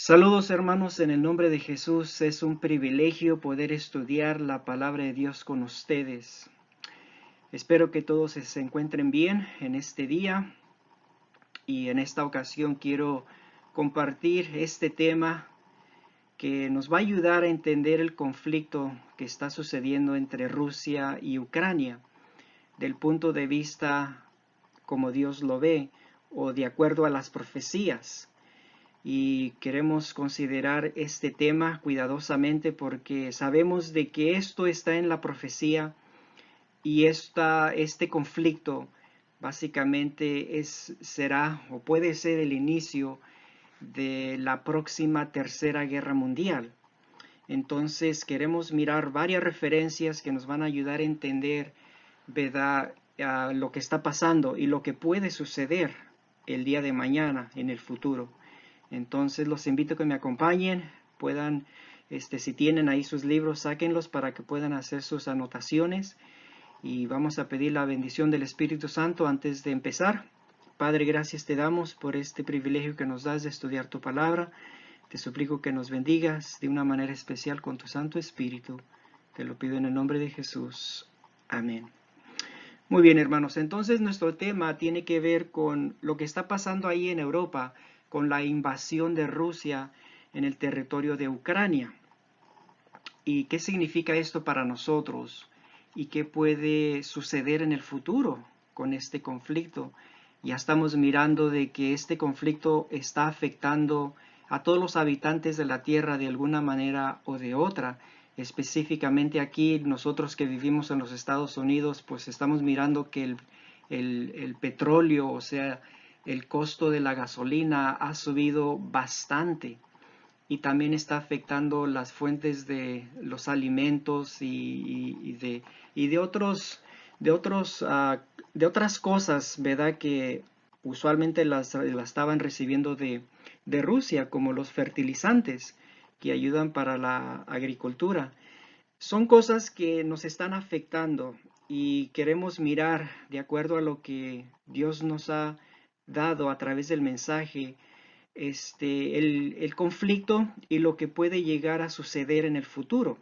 Saludos hermanos, en el nombre de Jesús. Es un privilegio poder estudiar la palabra de Dios con ustedes. Espero que todos se encuentren bien en este día y en esta ocasión quiero compartir este tema que nos va a ayudar a entender el conflicto que está sucediendo entre Rusia y Ucrania del punto de vista como Dios lo ve o de acuerdo a las profecías. Y queremos considerar este tema cuidadosamente porque sabemos de que esto está en la profecía y este conflicto básicamente será o puede ser el inicio de la próxima tercera guerra mundial. Entonces queremos mirar varias referencias que nos van a ayudar a entender, ¿verdad?, lo que está pasando y lo que puede suceder el día de mañana en el futuro. Entonces los invito a que me acompañen, puedan, si tienen ahí sus libros, sáquenlos para que puedan hacer sus anotaciones y vamos a pedir la bendición del Espíritu Santo antes de empezar. Padre, gracias te damos por este privilegio que nos das de estudiar tu palabra. Te suplico que nos bendigas de una manera especial con tu Santo Espíritu. Te lo pido en el nombre de Jesús. Amén. Muy bien, hermanos. Entonces nuestro tema tiene que ver con lo que está pasando ahí en Europa, con la invasión de Rusia en el territorio de Ucrania. ¿Y qué significa esto para nosotros? ¿Y qué puede suceder en el futuro con este conflicto? Ya estamos mirando de que este conflicto está afectando a todos los habitantes de la tierra de alguna manera o de otra. Específicamente aquí, nosotros que vivimos en los Estados Unidos, pues estamos mirando que el petróleo, o sea, el costo de la gasolina ha subido bastante y también está afectando las fuentes de los alimentos y de otras cosas, ¿verdad? Que usualmente las estaban recibiendo de Rusia, como los fertilizantes que ayudan para la agricultura. Son cosas que nos están afectando y queremos mirar de acuerdo a lo que Dios nos ha dado a través del mensaje, el conflicto y lo que puede llegar a suceder en el futuro.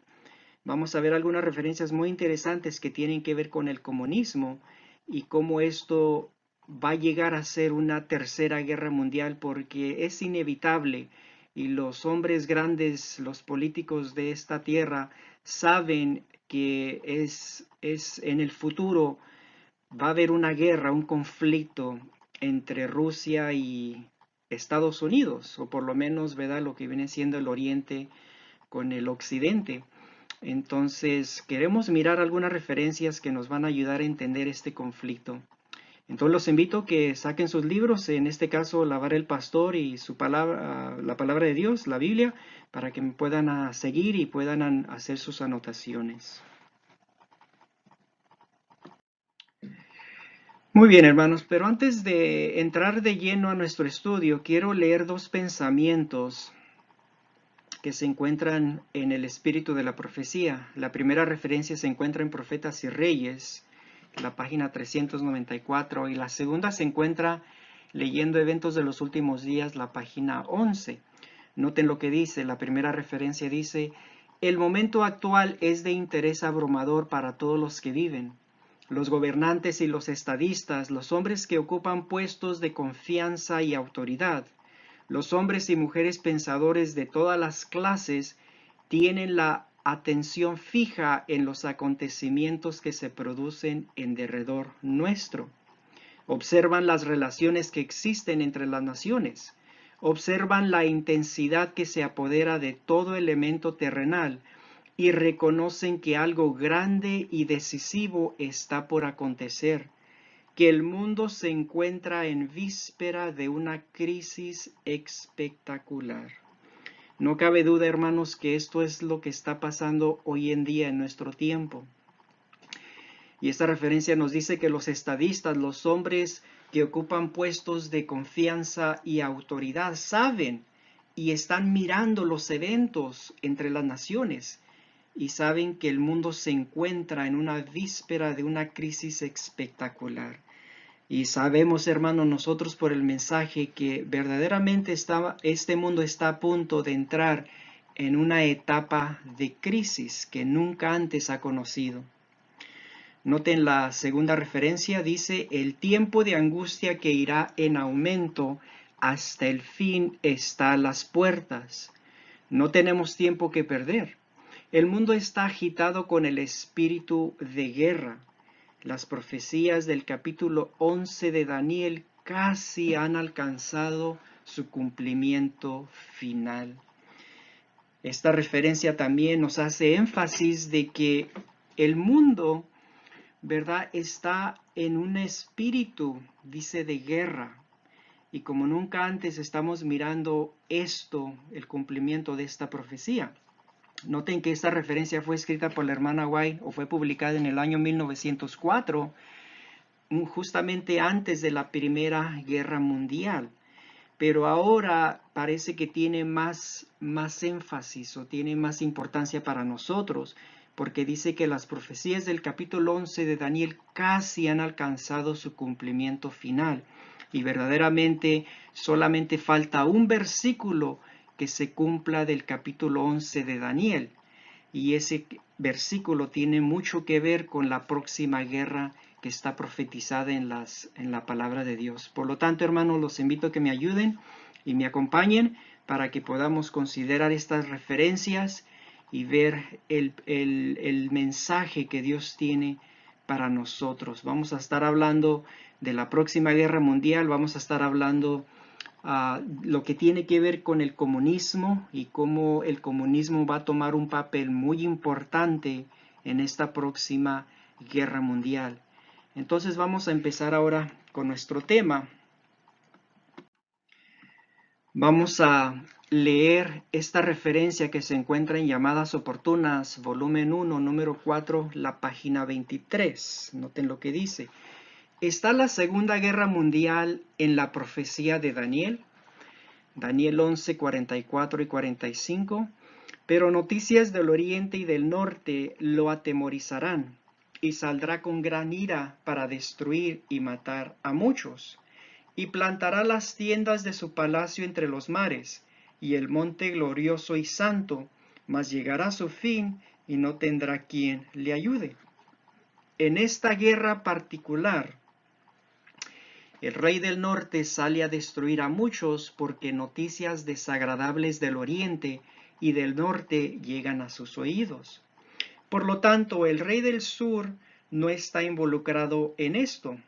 Vamos a ver algunas referencias muy interesantes que tienen que ver con el comunismo y cómo esto va a llegar a ser una tercera guerra mundial porque es inevitable y los hombres grandes, los políticos de esta tierra saben que es en el futuro va a haber una guerra, un conflicto entre Rusia y Estados Unidos, o por lo menos, ¿verdad?, lo que viene siendo el Oriente con el Occidente. Entonces, queremos mirar algunas referencias que nos van a ayudar a entender este conflicto. Entonces, los invito a que saquen sus libros, en este caso, Lavar el Pastor y su palabra, la palabra de Dios, la Biblia, para que me puedan seguir y puedan hacer sus anotaciones. Muy bien, hermanos, pero antes de entrar de lleno a nuestro estudio, quiero leer dos pensamientos que se encuentran en el espíritu de la profecía. La primera referencia se encuentra en Profetas y Reyes, la página 394, y la segunda se encuentra leyendo Eventos de los Últimos Días, la página 11. Noten lo que dice, la primera referencia dice: el momento actual es de interés abrumador para todos los que viven. Los gobernantes y los estadistas, los hombres que ocupan puestos de confianza y autoridad, los hombres y mujeres pensadores de todas las clases tienen la atención fija en los acontecimientos que se producen en derredor nuestro. Observan las relaciones que existen entre las naciones. Observan la intensidad que se apodera de todo elemento terrenal y reconocen que algo grande y decisivo está por acontecer, que el mundo se encuentra en víspera de una crisis espectacular. No cabe duda, hermanos, que esto es lo que está pasando hoy en día en nuestro tiempo. Y esta referencia nos dice que los estadistas, los hombres que ocupan puestos de confianza y autoridad, saben y están mirando los eventos entre las naciones y saben que el mundo se encuentra en una víspera de una crisis espectacular. Y sabemos, hermanos, nosotros por el mensaje que verdaderamente este mundo está a punto de entrar en una etapa de crisis que nunca antes ha conocido. Noten la segunda referencia, dice, el tiempo de angustia que irá en aumento hasta el fin está a las puertas. No tenemos tiempo que perder. El mundo está agitado con el espíritu de guerra. Las profecías del capítulo 11 de Daniel casi han alcanzado su cumplimiento final. Esta referencia también nos hace énfasis de que el mundo, ¿verdad?, está en un espíritu, dice, de guerra. Y como nunca antes estamos mirando esto, el cumplimiento de esta profecía. Noten que esta referencia fue escrita por la hermana White o fue publicada en el año 1904, justamente antes de la Primera Guerra Mundial. Pero ahora parece que tiene más énfasis o tiene más importancia para nosotros, porque dice que las profecías del capítulo 11 de Daniel casi han alcanzado su cumplimiento final. Y verdaderamente solamente falta un versículo que se cumpla del capítulo 11 de Daniel. Y ese versículo tiene mucho que ver con la próxima guerra que está profetizada en la palabra de Dios. Por lo tanto, hermanos, los invito a que me ayuden y me acompañen para que podamos considerar estas referencias y ver el mensaje que Dios tiene para nosotros. Vamos a estar hablando de la próxima guerra mundial, vamos a estar hablando lo que tiene que ver con el comunismo y cómo el comunismo va a tomar un papel muy importante en esta próxima guerra mundial. Entonces vamos a empezar ahora con nuestro tema. Vamos a leer esta referencia que se encuentra en Llamadas Oportunas, volumen 1, número 4, la página 23. Noten lo que dice. ¿Está la Segunda Guerra Mundial en la profecía de Daniel? Daniel 11, 44 y 45. Pero noticias del oriente y del norte lo atemorizarán, y saldrá con gran ira para destruir y matar a muchos. Y plantará las tiendas de su palacio entre los mares, y el monte glorioso y santo, mas llegará a su fin, y no tendrá quien le ayude. En esta guerra particular, el rey del norte sale a destruir a muchos porque noticias desagradables del oriente y del norte llegan a sus oídos. Por lo tanto, el rey del sur no está involucrado en esto,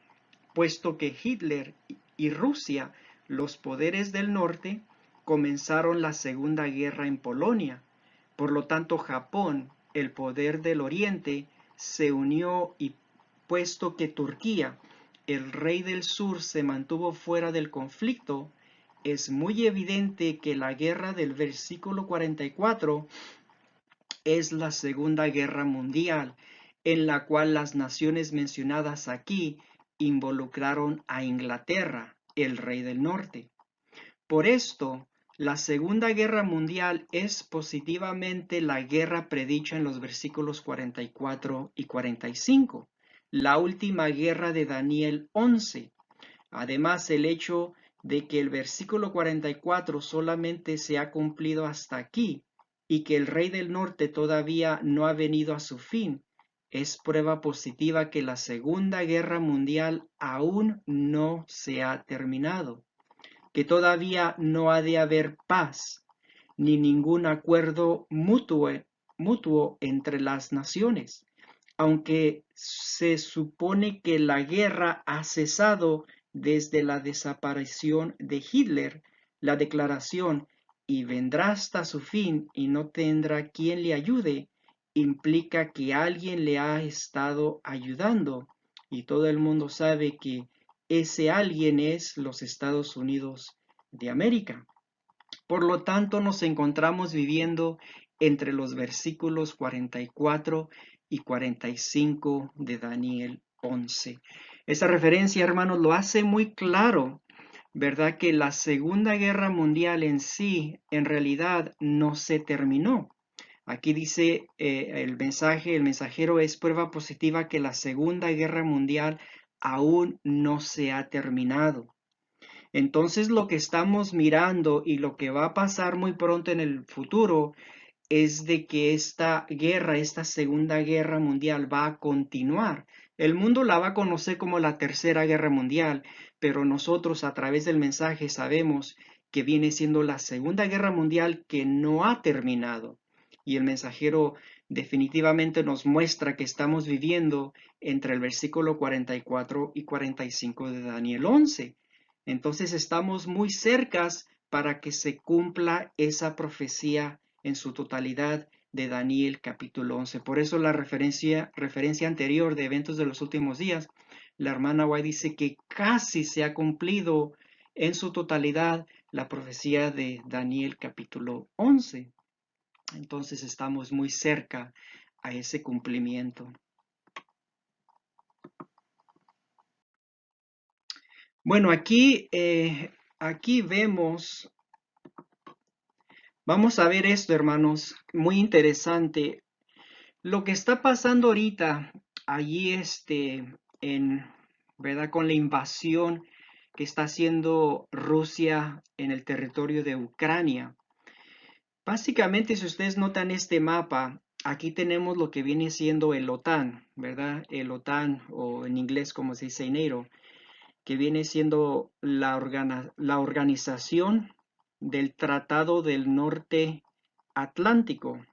puesto que Hitler y Rusia, los poderes del norte, comenzaron la Segunda Guerra en Polonia. Por lo tanto, Japón, el poder del oriente, se unió y puesto que Turquía, el rey del sur, se mantuvo fuera del conflicto, es muy evidente que la guerra del versículo 44 es la Segunda Guerra Mundial, en la cual las naciones mencionadas aquí involucraron a Inglaterra, el rey del norte. Por esto, la Segunda Guerra Mundial es positivamente la guerra predicha en los versículos 44 y 45, la última guerra de Daniel 11. Además, el hecho de que el versículo 44 solamente se ha cumplido hasta aquí y que el rey del norte todavía no ha venido a su fin, es prueba positiva que la Segunda Guerra Mundial aún no se ha terminado, que todavía no ha de haber paz ni ningún acuerdo mutuo entre las naciones. Aunque se supone que la guerra ha cesado desde la desaparición de Hitler, la declaración "y vendrá hasta su fin y no tendrá quien le ayude" implica que alguien le ha estado ayudando, y todo el mundo sabe que ese alguien es los Estados Unidos de América. Por lo tanto, nos encontramos viviendo entre los versículos 44 y 45 de Daniel 11. Esa referencia, hermanos, lo hace muy claro, ¿verdad? Que la Segunda Guerra Mundial en sí, en realidad, no se terminó. Aquí dice el mensajero es prueba positiva que la Segunda Guerra Mundial aún no se ha terminado. Entonces lo que estamos mirando y lo que va a pasar muy pronto en el futuro es de que esta guerra, esta Segunda Guerra Mundial va a continuar. El mundo la va a conocer como la Tercera Guerra Mundial, pero nosotros a través del mensaje sabemos que viene siendo la Segunda Guerra Mundial que no ha terminado. Y el mensajero definitivamente nos muestra que estamos viviendo entre el versículo 44 y 45 de Daniel 11. Entonces estamos muy cercas para que se cumpla esa profecía en su totalidad de Daniel capítulo 11. Por eso la referencia anterior de eventos de los últimos días, la hermana White dice que casi se ha cumplido en su totalidad la profecía de Daniel capítulo 11. Entonces estamos muy cerca a ese cumplimiento. Bueno, aquí vemos, vamos a ver esto, hermanos, muy interesante. Lo que está pasando ahorita allí en, ¿verdad? Con la invasión que está haciendo Rusia en el territorio de Ucrania. Básicamente, si ustedes notan este mapa, aquí tenemos lo que viene siendo el OTAN, ¿verdad? El OTAN, o en inglés como se dice NATO, que viene siendo la organización del Tratado del Norte Atlántico,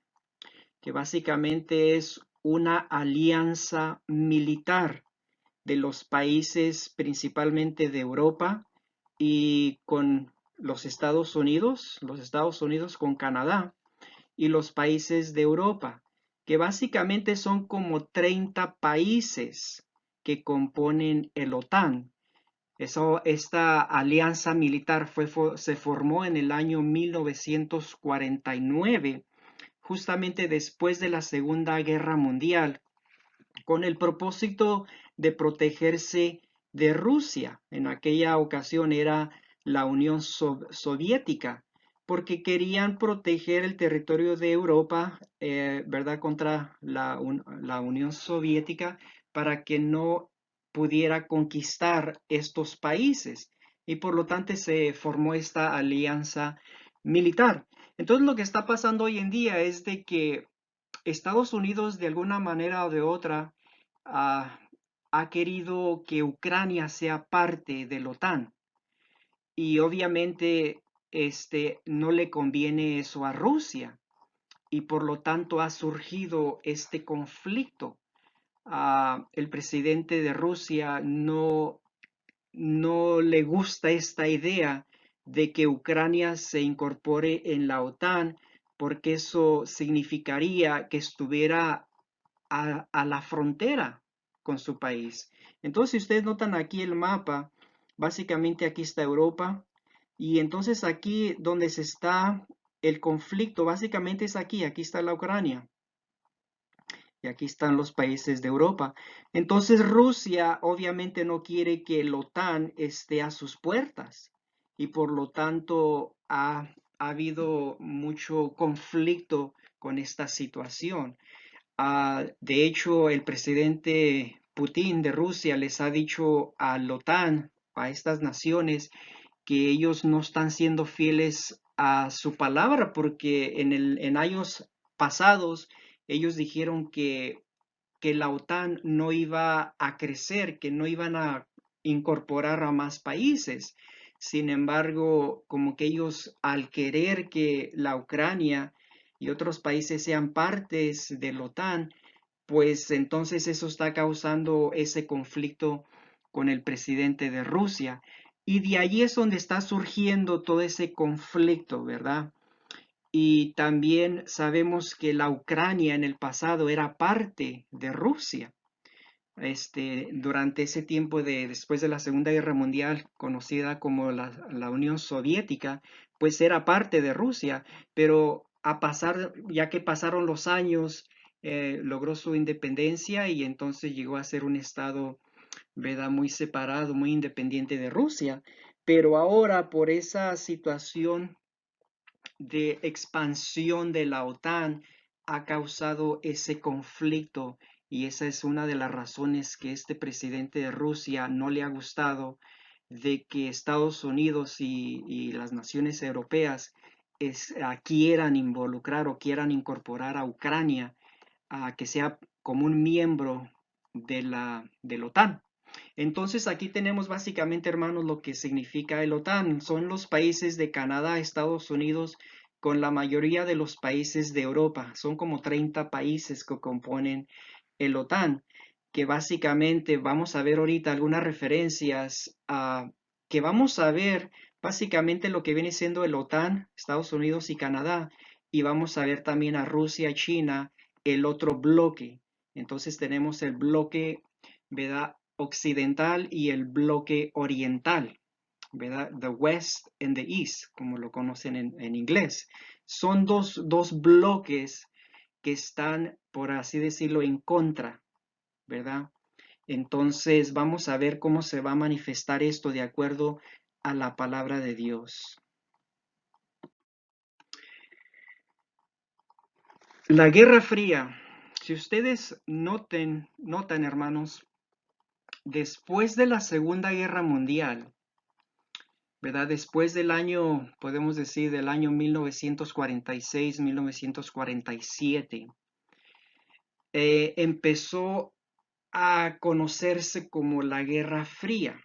que básicamente es una alianza militar de los países principalmente de Europa y con los Estados Unidos con Canadá y los países de Europa, que básicamente son como 30 países que componen el OTAN. Esta alianza militar se formó en el año 1949, justamente después de la Segunda Guerra Mundial, con el propósito de protegerse de Rusia. En aquella ocasión era la Unión Soviética, porque querían proteger el territorio de Europa, ¿verdad?, contra la Unión Soviética para que no pudiera conquistar estos países. Y por lo tanto se formó esta alianza militar. Entonces lo que está pasando hoy en día es de que Estados Unidos de alguna manera o de otra ah, ha querido que Ucrania sea parte de la OTAN y obviamente no le conviene eso a Rusia y por lo tanto ha surgido este conflicto. El presidente de Rusia no le gusta esta idea de que Ucrania se incorpore en la OTAN porque eso significaría que estuviera a la frontera con su país. Entonces, si ustedes notan aquí el mapa, básicamente aquí está Europa y entonces aquí donde se está el conflicto, básicamente es aquí está la Ucrania. Y aquí están los países de Europa. Entonces Rusia obviamente no quiere que la OTAN esté a sus puertas y por lo tanto ha habido mucho conflicto con esta situación. De hecho, el presidente Putin de Rusia les ha dicho a la OTAN, a estas naciones, que ellos no están siendo fieles a su palabra porque en años pasados ellos dijeron que la OTAN no iba a crecer, que no iban a incorporar a más países. Sin embargo, como que ellos al querer que la Ucrania y otros países sean partes de la OTAN, pues entonces eso está causando ese conflicto con el presidente de Rusia. Y de allí es donde está surgiendo todo ese conflicto, ¿verdad? Y también sabemos que la Ucrania en el pasado era parte de Rusia. Durante ese tiempo después de la Segunda Guerra Mundial, conocida como la Unión Soviética, pues era parte de Rusia, pero ya que pasaron los años, logró su independencia y entonces llegó a ser un estado, ¿verdad?, muy separado, muy independiente de Rusia. Pero ahora, por esa situación de expansión de la OTAN, ha causado ese conflicto y esa es una de las razones que este presidente de Rusia no le ha gustado de que Estados Unidos y las naciones europeas quieran involucrar o quieran incorporar a Ucrania a que sea como un miembro de la OTAN. Entonces aquí tenemos básicamente, hermanos, lo que significa el OTAN. Son los países de Canadá, Estados Unidos, con la mayoría de los países de Europa. Son como 30 países que componen el OTAN, que básicamente vamos a ver ahorita algunas referencias que vamos a ver básicamente lo que viene siendo el OTAN, Estados Unidos y Canadá, y vamos a ver también a Rusia, China, el otro bloque. Entonces tenemos el bloque, ¿verdad?, occidental y el bloque oriental, ¿verdad? The West and the East, como lo conocen en inglés. Son dos bloques que están, por así decirlo, en contra, ¿verdad? Entonces vamos a ver cómo se va a manifestar esto de acuerdo a la palabra de Dios. La Guerra Fría. Si ustedes notan, hermanos, después de la Segunda Guerra Mundial, ¿verdad? Después del año, podemos decir, del año 1946, 1947, empezó a conocerse como la Guerra Fría.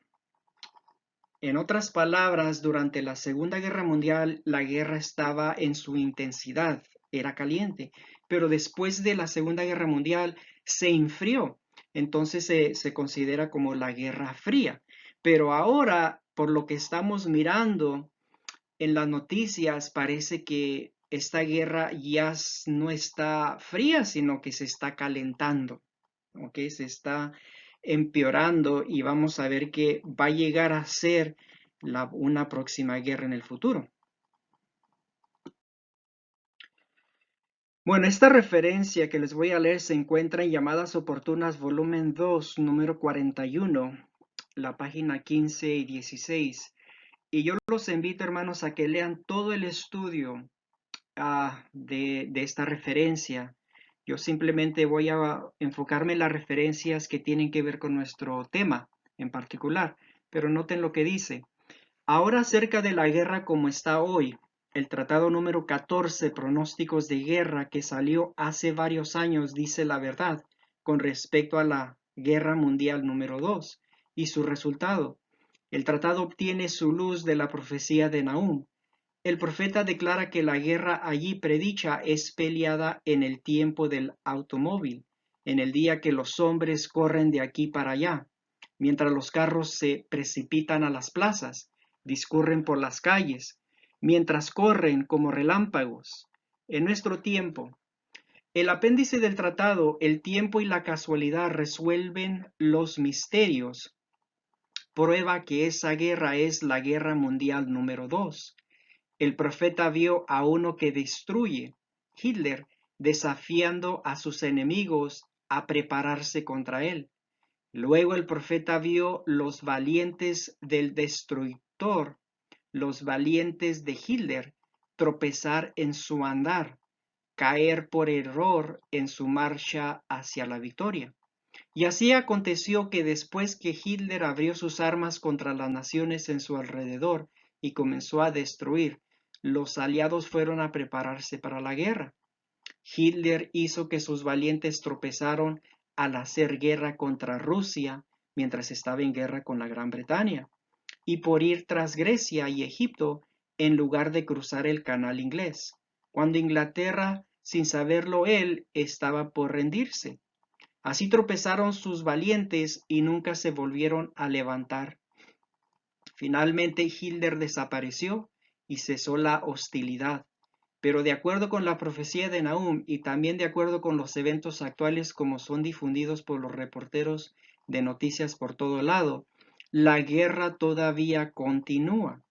En otras palabras, durante la Segunda Guerra Mundial, la guerra estaba en su intensidad, era caliente, pero después de la Segunda Guerra Mundial se enfrió, entonces se considera como la Guerra Fría. Pero ahora, por lo que estamos mirando en las noticias, parece que esta guerra ya no está fría, sino que se está calentando, ¿ok? Se está empeorando y vamos a ver que va a llegar a ser una próxima guerra en el futuro. Bueno, esta referencia que les voy a leer se encuentra en Llamadas Oportunas, volumen 2, número 41, la página 15 y 16. Y yo los invito, hermanos, a que lean todo el estudio de esta referencia. Yo simplemente voy a enfocarme en las referencias que tienen que ver con nuestro tema en particular, pero noten lo que dice. Ahora acerca de la guerra como está hoy, el tratado número 14, pronósticos de guerra, que salió hace varios años, dice la verdad con respecto a la guerra mundial número 2 y su resultado. El tratado obtiene su luz de la profecía de Nahum. El profeta declara que la guerra allí predicha es peleada en el tiempo del automóvil, en el día que los hombres corren de aquí para allá, mientras los carros se precipitan a las plazas, discurren por las calles, mientras corren como relámpagos. En nuestro tiempo, el apéndice del tratado, el tiempo y la casualidad resuelven los misterios, prueba que esa guerra es la guerra mundial número 2. El profeta vio a uno que destruye, Hitler, desafiando a sus enemigos a prepararse contra él. Luego el profeta vio los valientes del destructor, los valientes de Hitler, tropezar en su andar, caer por error en su marcha hacia la victoria. Y así aconteció que después que Hitler abrió sus armas contra las naciones en su alrededor y comenzó a destruir, los aliados fueron a prepararse para la guerra. Hitler hizo que sus valientes tropezaron al hacer guerra contra Rusia mientras estaba en guerra con la Gran Bretaña, y por ir tras Grecia y Egipto en lugar de cruzar el canal inglés, cuando Inglaterra, sin saberlo él, estaba por rendirse. Así tropezaron sus valientes y nunca se volvieron a levantar. Finalmente Hitler desapareció y cesó la hostilidad. Pero de acuerdo con la profecía de Nahum y también de acuerdo con los eventos actuales como son difundidos por los reporteros de noticias por todo lado, la guerra todavía continúa.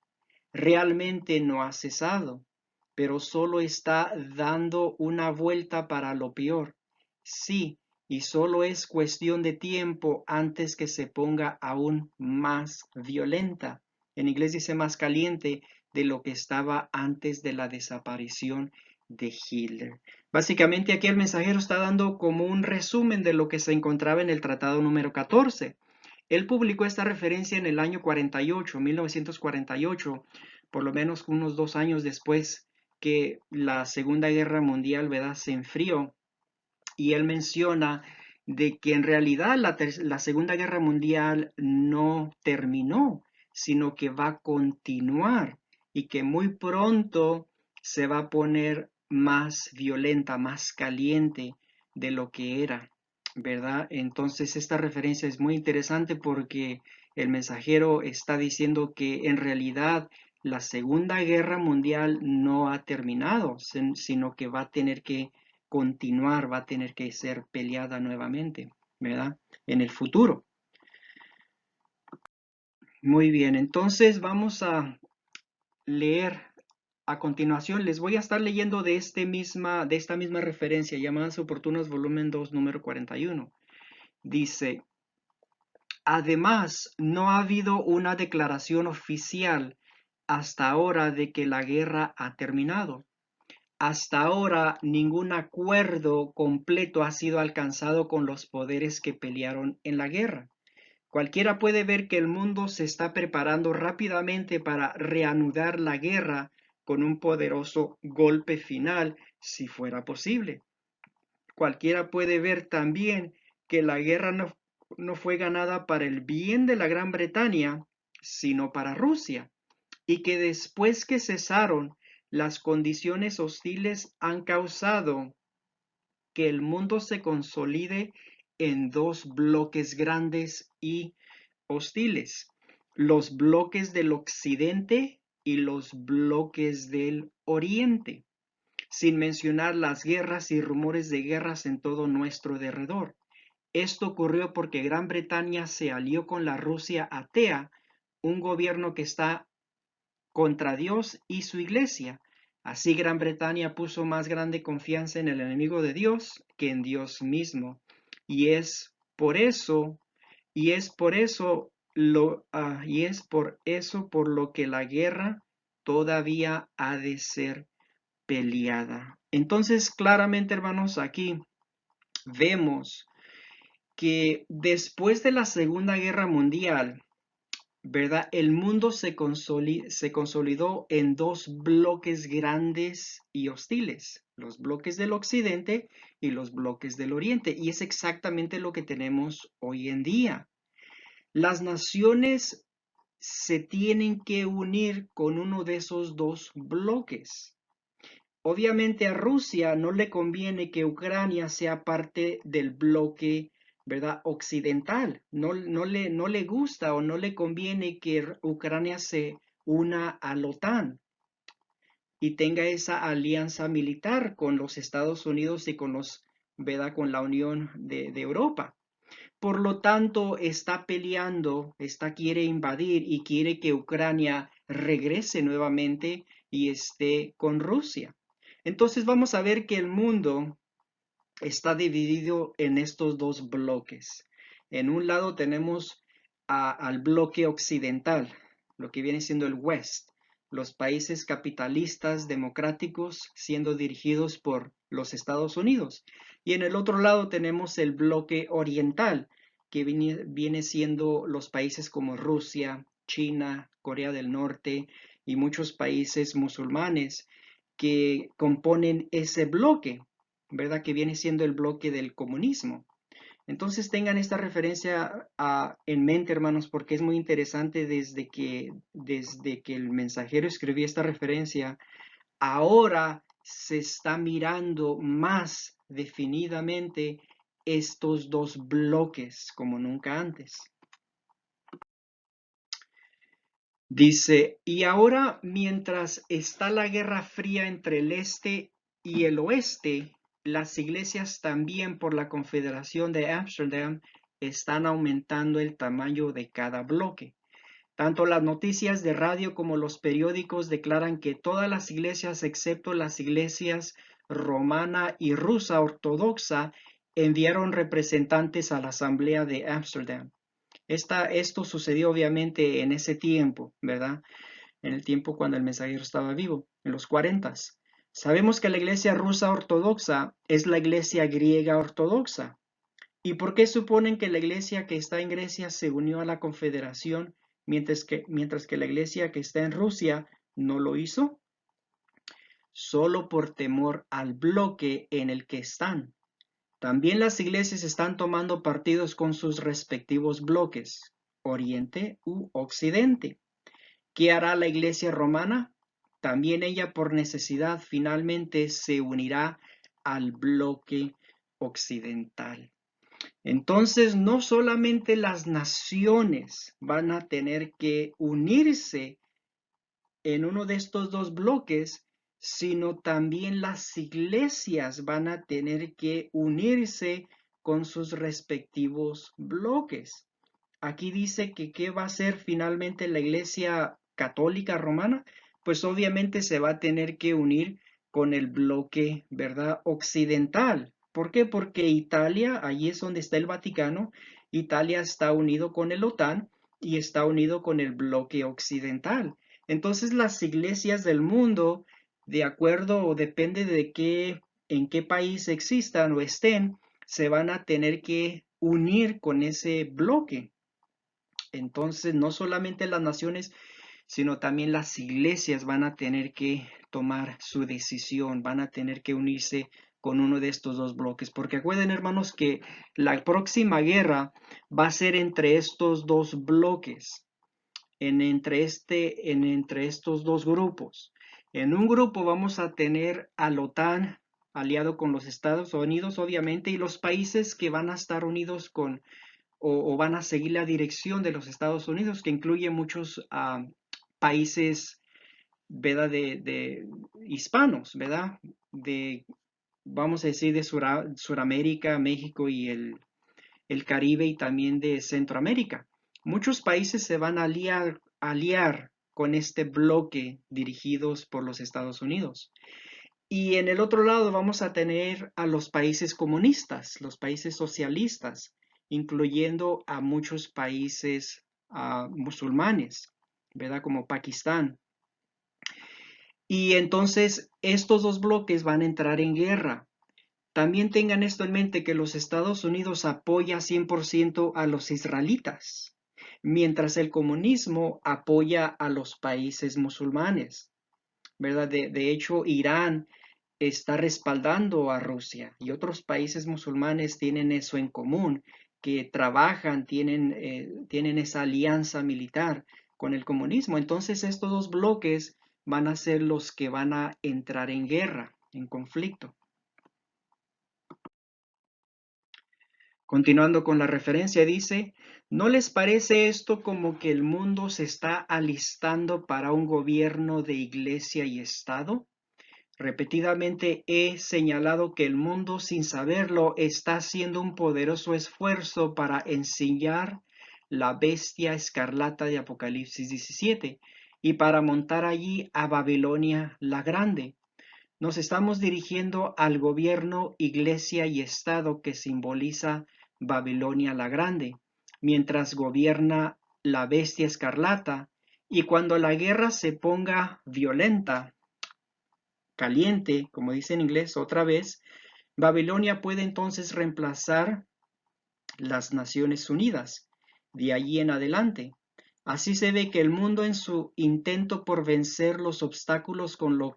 Realmente no ha cesado, pero solo está dando una vuelta para lo peor. Sí, y solo es cuestión de tiempo antes que se ponga aún más violenta. En inglés dice más caliente de lo que estaba antes de la desaparición de Hitler. Básicamente aquí el mensajero está dando como un resumen de lo que se encontraba en el tratado número 14. Él publicó esta referencia en el año 48, 1948, por lo menos unos 2 años después que la Segunda Guerra Mundial, ¿verdad?, se enfrió. Y él menciona de que en realidad la Segunda Guerra Mundial no terminó, sino que va a continuar y que muy pronto se va a poner más violenta, más caliente de lo que era, ¿verdad? Entonces esta referencia es muy interesante porque el mensajero está diciendo que en realidad la Segunda Guerra Mundial no ha terminado, sino que va a tener que continuar, va a tener que ser peleada nuevamente, ¿verdad? En el futuro. Muy bien, entonces vamos a leer a continuación. Les voy a estar leyendo de esta misma referencia, Llamadas Oportunas, volumen 2, número 41. Dice: además, no ha habido una declaración oficial hasta ahora de que la guerra ha terminado. Hasta ahora, ningún acuerdo completo ha sido alcanzado con los poderes que pelearon en la guerra. Cualquiera puede ver que el mundo se está preparando rápidamente para reanudar la guerra con un poderoso golpe final, si fuera posible. Cualquiera puede ver también que la guerra no fue ganada para el bien de la Gran Bretaña, sino para Rusia, y que después que cesaron, las condiciones hostiles han causado que el mundo se consolide en dos bloques grandes y hostiles: los bloques del occidente y los bloques del oriente, sin mencionar las guerras y rumores de guerras en todo nuestro derredor. Esto ocurrió porque Gran Bretaña se alió con la Rusia atea, un gobierno que está contra Dios y su iglesia. Así Gran Bretaña puso más grande confianza en el enemigo de Dios que en Dios mismo. Y es por eso, y es por eso por lo que la guerra todavía ha de ser peleada. Entonces, claramente, hermanos, aquí vemos que después de la Segunda Guerra Mundial, ¿verdad?, el mundo se consolidó en dos bloques grandes y hostiles: los bloques del occidente y los bloques del oriente. Y es exactamente lo que tenemos hoy en día. Las naciones se tienen que unir con uno de esos dos bloques. Obviamente a Rusia no le conviene que Ucrania sea parte del bloque, ¿verdad?, occidental. No le gusta o no le conviene que Ucrania se una a la OTAN y tenga esa alianza militar con los Estados Unidos y ¿verdad?, con la Unión de Europa. Por lo tanto, está peleando, quiere invadir y quiere que Ucrania regrese nuevamente y esté con Rusia. Entonces vamos a ver que el mundo está dividido en estos dos bloques. En un lado tenemos al bloque occidental, lo que viene siendo el West, los países capitalistas democráticos siendo dirigidos por los Estados Unidos. Y en el otro lado tenemos el bloque oriental, que viene siendo los países como Rusia, China, Corea del Norte y muchos países musulmanes que componen ese bloque, ¿verdad?, que viene siendo el bloque del comunismo. Entonces tengan esta referencia en mente, hermanos, porque es muy interesante desde que el mensajero escribió esta referencia, ahora se está mirando más definidamente estos dos bloques como nunca antes. Dice: y ahora, mientras está la Guerra Fría entre el este y el oeste, las iglesias también por la Confederación de Ámsterdam están aumentando el tamaño de cada bloque. Tanto las noticias de radio como los periódicos declaran que todas las iglesias, excepto las iglesias romana y rusa ortodoxa, enviaron representantes a la Asamblea de Ámsterdam. Esto sucedió obviamente en ese tiempo, ¿verdad? En el tiempo cuando el mensajero estaba vivo, en los 40. Sabemos que la iglesia rusa ortodoxa es la iglesia griega ortodoxa. ¿Y por qué suponen que la iglesia que está en Grecia se unió a la confederación, mientras que la iglesia que está en Rusia no lo hizo? Solo por temor al bloque en el que están. También las iglesias están tomando partidos con sus respectivos bloques, Oriente u Occidente. ¿Qué hará la iglesia romana? También ella por necesidad finalmente se unirá al bloque occidental. Entonces, no solamente las naciones van a tener que unirse en uno de estos dos bloques, sino también las iglesias van a tener que unirse con sus respectivos bloques. Aquí dice que ¿qué va a ser finalmente la iglesia católica romana? Pues obviamente se va a tener que unir con el bloque, ¿verdad? Occidental. ¿Por qué? Porque Italia, allí es donde está el Vaticano, Italia está unido con el OTAN y está unido con el bloque occidental. Entonces las iglesias del mundo, de acuerdo o depende de en qué país existan o estén, se van a tener que unir con ese bloque. Entonces, no solamente las naciones, sino también las iglesias van a tener que tomar su decisión, van a tener que unirse con uno de estos dos bloques, porque acuerden, hermanos, que la próxima guerra va a ser entre estos dos bloques, entre estos dos grupos. En un grupo vamos a tener al OTAN aliado con los Estados Unidos, obviamente, y los países que van a estar unidos o van a seguir la dirección de los Estados Unidos, que incluye muchos países, ¿verdad? De hispanos, ¿verdad? Vamos a decir, de Suramérica, México y el Caribe y también de Centroamérica. Muchos países se van a aliar con este bloque dirigidos por los Estados Unidos. Y en el otro lado vamos a tener a los países comunistas, los países socialistas, incluyendo a muchos países musulmanes, ¿verdad? Como Pakistán. Y entonces estos dos bloques van a entrar en guerra. También tengan esto en mente que los Estados Unidos apoya 100% a los israelitas, mientras el comunismo apoya a los países musulmanes, ¿verdad? De hecho, Irán está respaldando a Rusia y otros países musulmanes tienen eso en común, que trabajan, tienen esa alianza militar con el comunismo. Entonces estos dos bloques van a ser los que van a entrar en guerra, en conflicto. Continuando con la referencia, dice, ¿no les parece esto como que el mundo se está alistando para un gobierno de iglesia y Estado? Repetidamente he señalado que el mundo, sin saberlo, está haciendo un poderoso esfuerzo para ensillar la bestia escarlata de Apocalipsis 17 y para montar allí a Babilonia la Grande. Nos estamos dirigiendo al gobierno, iglesia y Estado que simboliza Babilonia la Grande, mientras gobierna la bestia escarlata, y cuando la guerra se ponga violenta, caliente, como dice en inglés otra vez, Babilonia puede entonces reemplazar las Naciones Unidas de allí en adelante. Así se ve que el mundo en su intento por vencer los obstáculos con los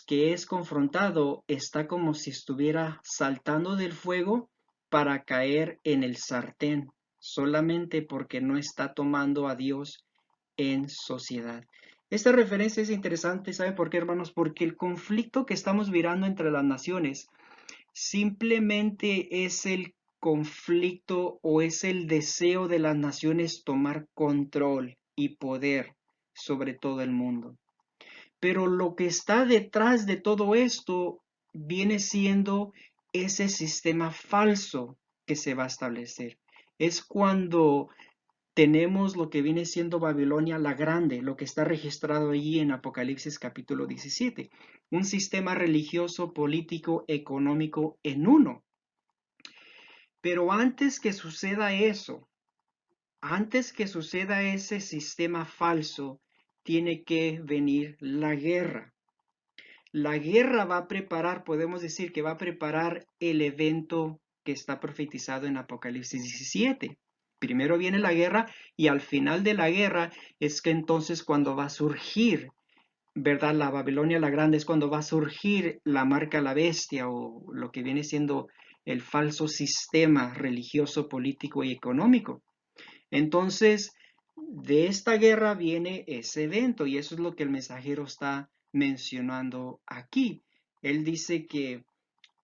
que es confrontado está como si estuviera saltando del fuego para caer en el sartén, solamente porque no está tomando a Dios en sociedad. Esta referencia es interesante, ¿sabe por qué, hermanos? Porque el conflicto que estamos mirando entre las naciones simplemente es el conflicto o es el deseo de las naciones tomar control y poder sobre todo el mundo. Pero lo que está detrás de todo esto viene siendo ese sistema falso que se va a establecer. Es cuando tenemos lo que viene siendo Babilonia la Grande, lo que está registrado allí en Apocalipsis capítulo 17, un sistema religioso, político, económico en uno. Pero antes que suceda eso, antes que suceda ese sistema falso, tiene que venir la guerra. la guerra va a preparar, podemos decir que va a preparar el evento que está profetizado en Apocalipsis 17. Primero viene la guerra y al final de la guerra es que entonces cuando va a surgir, ¿verdad? La Babilonia la Grande es cuando va a surgir la marca la bestia o lo que viene siendo el falso sistema religioso, político y económico. Entonces, de esta guerra viene ese evento y eso es lo que el mensajero está mencionando aquí. Él dice que,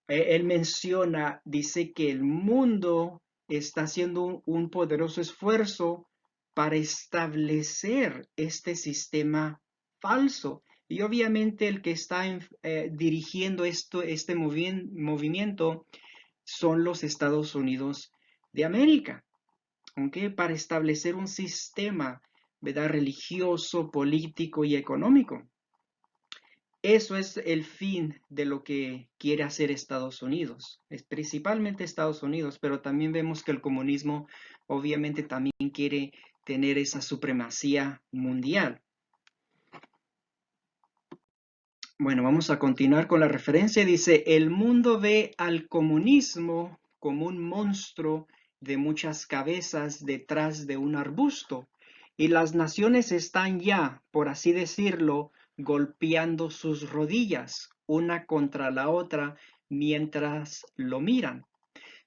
él menciona, dice que el mundo está haciendo un poderoso esfuerzo para establecer este sistema falso. Y obviamente el que está dirigiendo este movimiento son los Estados Unidos de América. ¿Ok? Para establecer un sistema, ¿verdad? Religioso, político y económico. Eso es el fin de lo que quiere hacer Estados Unidos, es principalmente Estados Unidos, pero también vemos que el comunismo obviamente también quiere tener esa supremacía mundial. Bueno, vamos a continuar con la referencia. Dice, el mundo ve al comunismo como un monstruo de muchas cabezas detrás de un arbusto, y las naciones están ya, por así decirlo, golpeando sus rodillas una contra la otra mientras lo miran.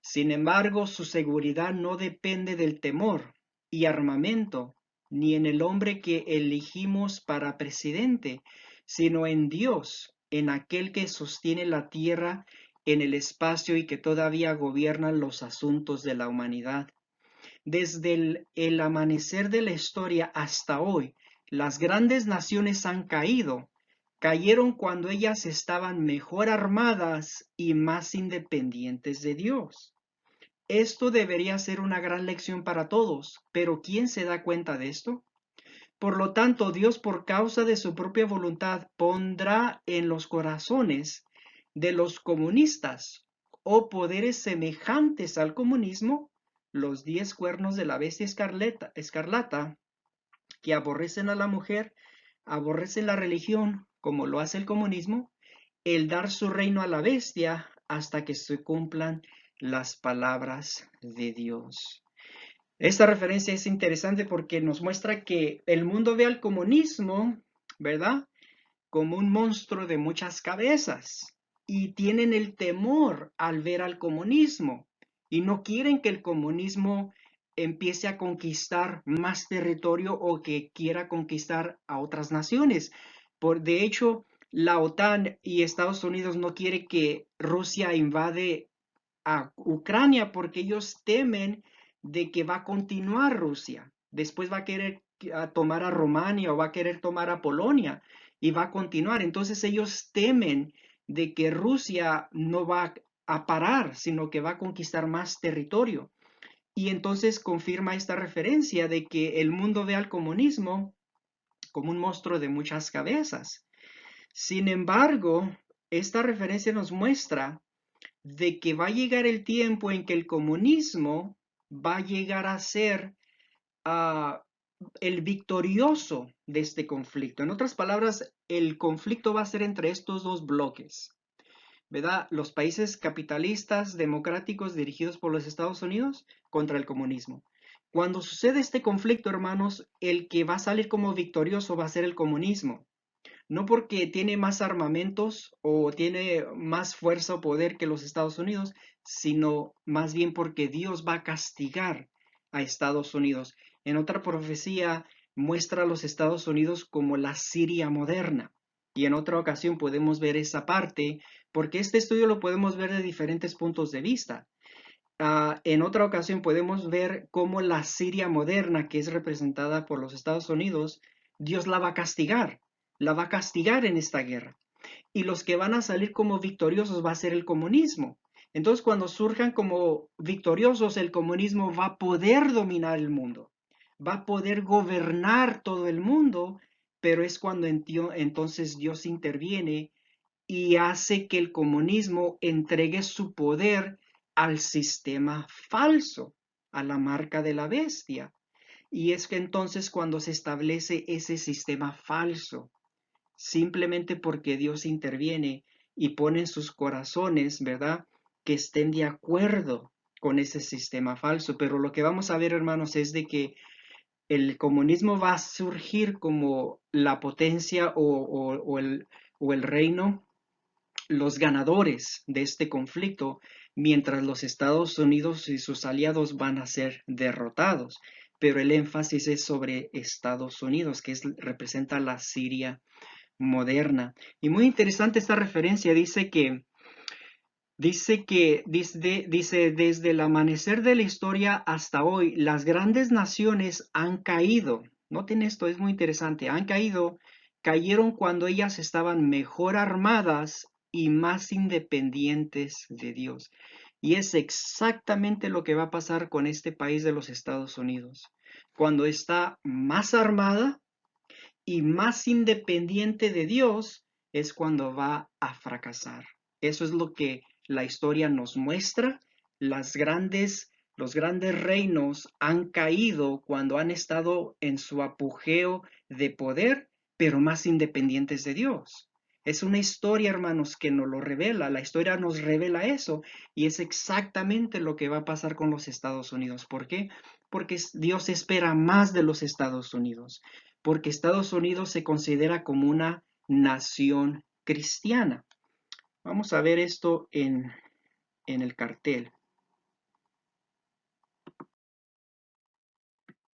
Sin embargo, su seguridad no depende del temor y armamento, ni en el hombre que elegimos para presidente, sino en Dios, en aquel que sostiene la tierra en el espacio y que todavía gobierna los asuntos de la humanidad. Desde el amanecer de la historia hasta hoy, las grandes naciones han caído. Cayeron cuando ellas estaban mejor armadas y más independientes de Dios. Esto debería ser una gran lección para todos, pero ¿quién se da cuenta de esto? Por lo tanto, Dios, por causa de su propia voluntad, pondrá en los corazones de los comunistas o poderes semejantes al comunismo los 10 cuernos de la bestia escarlata, que aborrecen a la mujer, aborrecen la religión, como lo hace el comunismo, el dar su reino a la bestia hasta que se cumplan las palabras de Dios. Esta referencia es interesante porque nos muestra que el mundo ve al comunismo, ¿verdad? Como un monstruo de muchas cabezas y tienen el temor al ver al comunismo y no quieren que el comunismo empiece a conquistar más territorio o que quiera conquistar a otras naciones. De hecho, la OTAN y Estados Unidos no quiere que Rusia invade a Ucrania porque ellos temen de que va a continuar Rusia. Después va a querer tomar a Rumania o va a querer tomar a Polonia y va a continuar. Entonces ellos temen de que Rusia no va a parar, sino que va a conquistar más territorio. Y entonces confirma esta referencia de que el mundo ve al comunismo como un monstruo de muchas cabezas. Sin embargo, esta referencia nos muestra de que va a llegar el tiempo en que el comunismo va a llegar a ser uh, el victorioso de este conflicto. En otras palabras, el conflicto va a ser entre estos dos bloques, ¿verdad? Los países capitalistas democráticos dirigidos por los Estados Unidos contra el comunismo. Cuando sucede este conflicto, hermanos, el que va a salir como victorioso va a ser el comunismo. No porque tiene más armamentos o tiene más fuerza o poder que los Estados Unidos, sino más bien porque Dios va a castigar a Estados Unidos. En otra profecía muestra a los Estados Unidos como la Siria moderna. Y en otra ocasión podemos ver esa parte, porque este estudio lo podemos ver de diferentes puntos de vista. En otra ocasión podemos ver cómo la Siria moderna, que es representada por los Estados Unidos, Dios la va a castigar en esta guerra. Y los que van a salir como victoriosos va a ser el comunismo. Entonces, cuando surjan como victoriosos, el comunismo va a poder dominar el mundo, va a poder gobernar todo el mundo, pero es cuando entonces Dios interviene y hace que el comunismo entregue su poder al sistema falso, a la marca de la bestia. Y es que entonces cuando se establece ese sistema falso, simplemente porque Dios interviene y pone en sus corazones, ¿verdad?, que estén de acuerdo con ese sistema falso. Pero lo que vamos a ver, hermanos, es de que el comunismo va a surgir como la potencia o el reino, los ganadores de este conflicto, mientras los Estados Unidos y sus aliados van a ser derrotados. Pero el énfasis es sobre Estados Unidos, que representa la Siria moderna. Y muy interesante esta referencia, dice, desde el amanecer de la historia hasta hoy, las grandes naciones han caído. Noten esto, es muy interesante. Cayeron cuando ellas estaban mejor armadas y más independientes de Dios. Y es exactamente lo que va a pasar con este país de los Estados Unidos. Cuando está más armada y más independiente de Dios, es cuando va a fracasar. Eso es lo que la historia nos muestra. Los grandes reinos han caído cuando han estado en su apogeo de poder, pero más independientes de Dios. Es una historia, hermanos, que nos lo revela. La historia nos revela eso y es exactamente lo que va a pasar con los Estados Unidos. ¿Por qué? Porque Dios espera más de los Estados Unidos, porque Estados Unidos se considera como una nación cristiana. Vamos a ver esto en el cartel.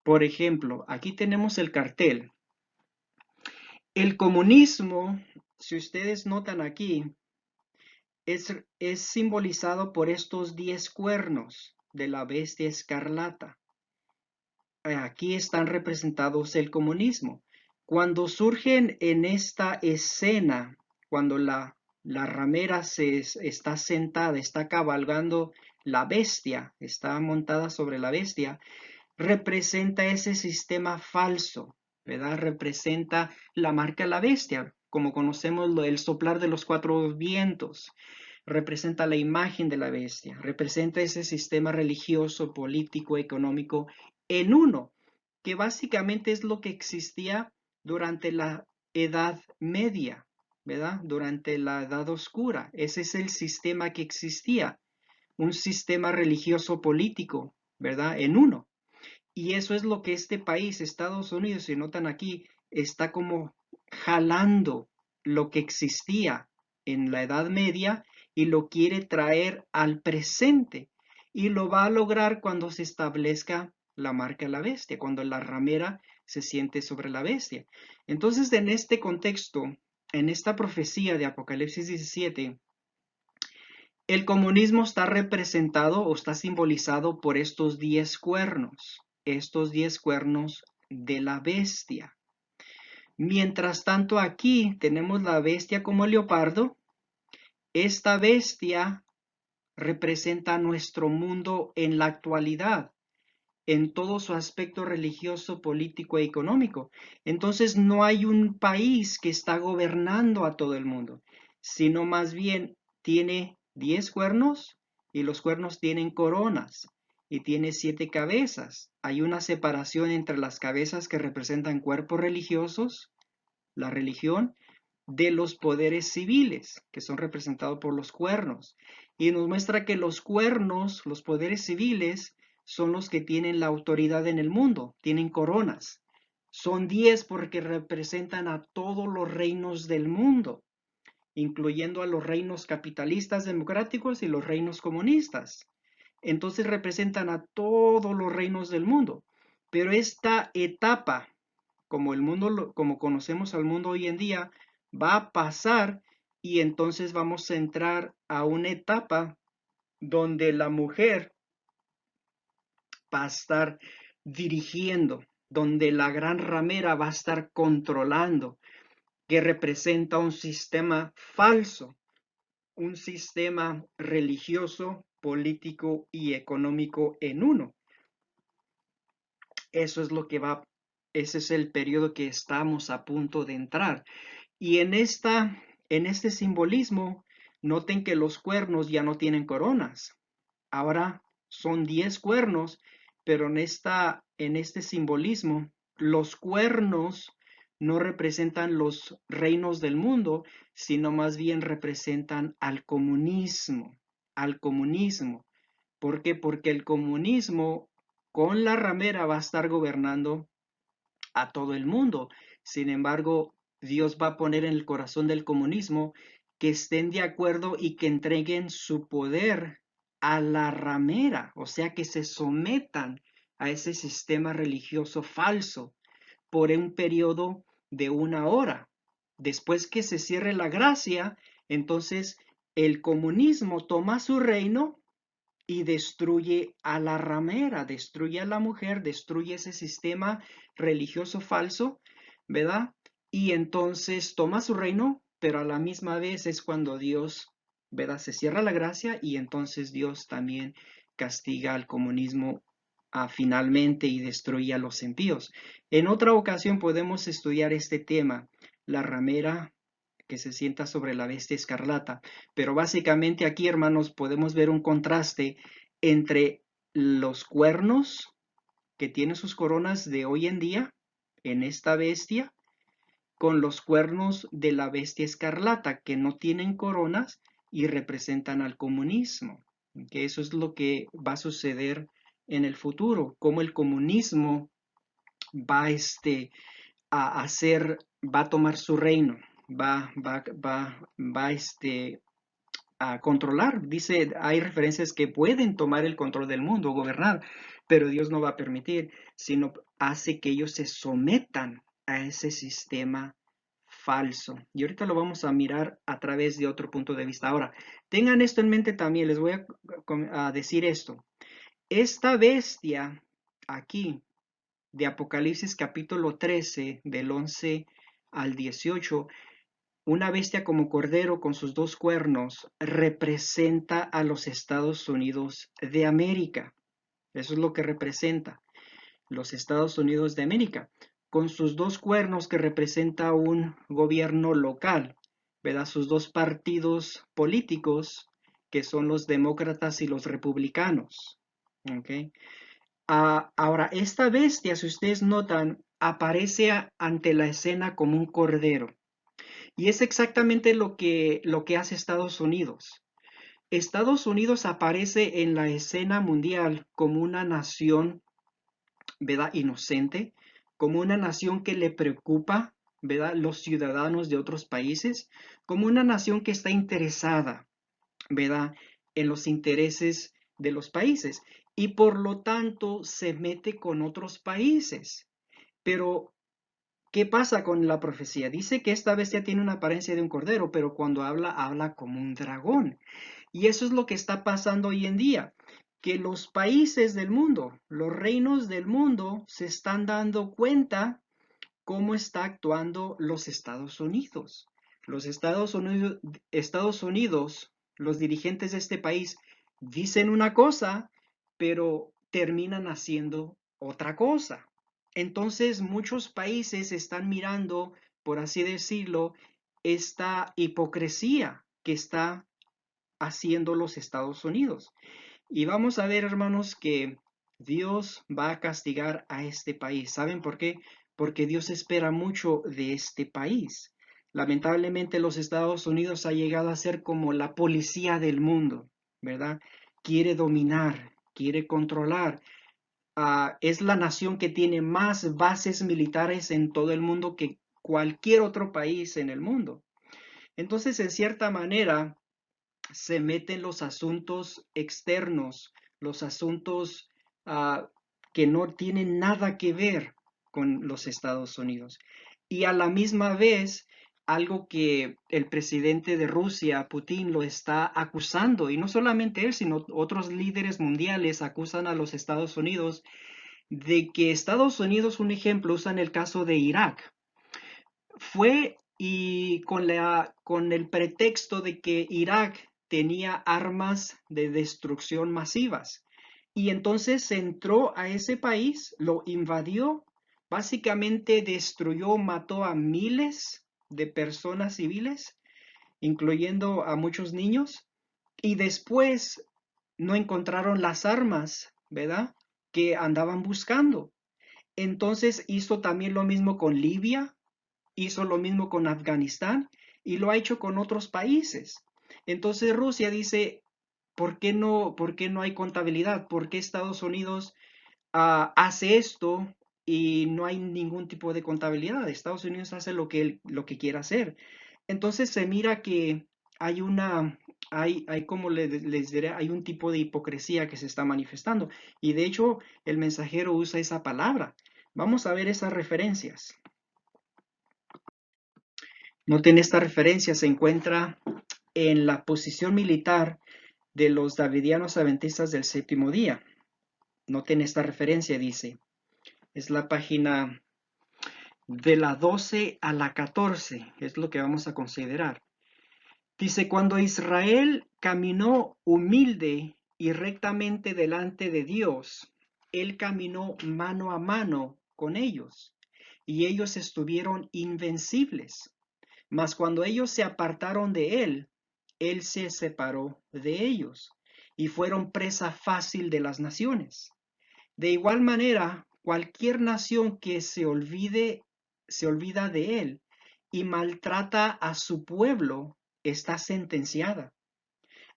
Por ejemplo, aquí tenemos el cartel. El comunismo, si ustedes notan aquí, es simbolizado por estos 10 cuernos de la bestia escarlata. Aquí están representados el comunismo. Cuando surgen en esta escena, cuando la ramera está sentada, está cabalgando la bestia, está montada sobre la bestia, representa ese sistema falso, ¿verdad? Representa la marca de la bestia, como conocemos el soplar de los 4 vientos. Representa la imagen de la bestia, representa ese sistema religioso, político, económico en uno, que básicamente es lo que existía durante la Edad Media, ¿verdad? Durante la Edad Oscura. Ese es el sistema que existía, un sistema religioso político, ¿verdad? En uno. Y eso es lo que este país, Estados Unidos, si notan aquí, está como jalando lo que existía en la Edad Media y lo quiere traer al presente. Y lo va a lograr cuando se establezca la marca de la bestia, cuando la ramera se siente sobre la bestia. Entonces, en este contexto, en esta profecía de Apocalipsis 17, el comunismo está representado o está simbolizado por estos 10 cuernos de la bestia. Mientras tanto, aquí tenemos la bestia como leopardo. Esta bestia representa nuestro mundo en la actualidad, en todo su aspecto religioso, político e económico. Entonces no hay un país que está gobernando a todo el mundo, sino más bien tiene 10 cuernos y los cuernos tienen coronas y tiene 7 cabezas. Hay una separación entre las cabezas que representan cuerpos religiosos, la religión, de los poderes civiles, que son representados por los cuernos. Y nos muestra que los cuernos, los poderes civiles, son los que tienen la autoridad en el mundo, tienen coronas. Son 10 porque representan a todos los reinos del mundo, incluyendo a los reinos capitalistas democráticos y los reinos comunistas. Entonces representan a todos los reinos del mundo. Pero esta etapa, como el mundo, como conocemos al mundo hoy en día, va a pasar y entonces vamos a entrar a una etapa donde la mujer va a estar dirigiendo, donde la gran ramera va a estar controlando, que representa un sistema falso, un sistema religioso, político y económico en uno. Eso es lo que va, ese es el periodo que estamos a punto de entrar. Y en este simbolismo, noten que los cuernos ya no tienen coronas. Ahora son 10 cuernos, pero en este simbolismo, los cuernos no representan los reinos del mundo, sino más bien representan al comunismo, al comunismo. ¿Por qué? Porque el comunismo con la ramera va a estar gobernando a todo el mundo. Sin embargo, Dios va a poner en el corazón del comunismo que estén de acuerdo y que entreguen su poder a la ramera, o sea, que se sometan a ese sistema religioso falso por un periodo de 1 hora. Después que se cierre la gracia, entonces el comunismo toma su reino y destruye a la ramera, destruye a la mujer, destruye ese sistema religioso falso, ¿verdad? Y entonces toma su reino, pero a la misma vez es cuando Dios, ¿verdad? Se cierra la gracia y entonces Dios también castiga al comunismo finalmente y destruye a los impíos. En otra ocasión podemos estudiar este tema, la ramera que se sienta sobre la bestia escarlata. Pero básicamente aquí, hermanos, podemos ver un contraste entre los cuernos que tienen sus coronas de hoy en día en esta bestia con los cuernos de la bestia escarlata que no tienen coronas y representan al comunismo. Que eso es lo que va a suceder en el futuro, cómo el comunismo va a hacer, va a tomar su reino, va a controlar. Dice, hay referencias que pueden tomar el control del mundo, gobernar, pero Dios no va a permitir, sino hace que ellos se sometan a ese sistema falso. Y ahorita lo vamos a mirar a través de otro punto de vista. Ahora, tengan esto en mente también, les voy a decir esto. Esta bestia aquí de Apocalipsis capítulo 13, del 11 al 18, una bestia como cordero con sus dos cuernos representa a los Estados Unidos de América. Eso es lo que representa los Estados Unidos de América, con sus dos cuernos que representa un gobierno local, ¿verdad? Sus dos partidos políticos, que son los demócratas y los republicanos. ¿Okay? Ahora, esta bestia, si ustedes notan, aparece ante la escena como un cordero. Y es exactamente lo que hace Estados Unidos. Estados Unidos aparece en la escena mundial como una nación, ¿verdad? Inocente, como una nación que le preocupa, ¿verdad? Los ciudadanos de otros países, como una nación que está interesada, ¿verdad? En los intereses de los países y por lo tanto se mete con otros países. Pero ¿qué pasa con la profecía? Dice que esta bestia tiene una apariencia de un cordero, pero cuando habla, habla como un dragón. Y eso es lo que está pasando hoy en día, que los países del mundo, los reinos del mundo, se están dando cuenta cómo está actuando los Estados Unidos. Los Estados Unidos, los dirigentes de este país, dicen una cosa, pero terminan haciendo otra cosa. Entonces, muchos países están mirando, por así decirlo, esta hipocresía que está haciendo los Estados Unidos. Y vamos a ver, hermanos, que Dios va a castigar a este país. ¿Saben por qué? Porque Dios espera mucho de este país. Lamentablemente los Estados Unidos ha llegado a ser como la policía del mundo, ¿verdad? Quiere dominar, quiere controlar. Es la nación que tiene más bases militares en todo el mundo que cualquier otro país en el mundo. Entonces, en cierta manera, se meten los asuntos externos, los asuntos uh, que no tienen nada que ver con los Estados Unidos. Y a la misma vez, algo que el presidente de Rusia, Putin, lo está acusando, y no solamente él, sino otros líderes mundiales acusan a los Estados Unidos de que Estados Unidos, un ejemplo, usan el caso de Irak. Fue y con el pretexto de que Irak tenía armas de destrucción masivas. Y entonces entró a ese país, lo invadió, básicamente destruyó, mató a miles de personas civiles, incluyendo a muchos niños, y después no encontraron las armas, ¿verdad? Que andaban buscando. Entonces hizo también lo mismo con Libia, hizo lo mismo con Afganistán y lo ha hecho con otros países. Entonces Rusia dice, por qué no hay contabilidad? ¿Por qué Estados Unidos hace esto y no hay ningún tipo de contabilidad? Estados Unidos hace lo que quiera hacer. Entonces se mira que hay hay como les diré, hay un tipo de hipocresía que se está manifestando. Y de hecho, el mensajero usa esa palabra. Vamos a ver esas referencias. Noten, esta referencia se encuentra en la posición militar de los davidianos adventistas del séptimo día. Noten esta referencia, dice, es la página de la 12 a la 14, es lo que vamos a considerar. Dice, cuando Israel caminó humilde y rectamente delante de Dios, Él caminó mano a mano con ellos, y ellos estuvieron invencibles. Mas cuando ellos se apartaron de Él, Él se separó de ellos, y fueron presa fácil de las naciones. De igual manera, cualquier nación que se olvida de Él y maltrata a su pueblo, está sentenciada,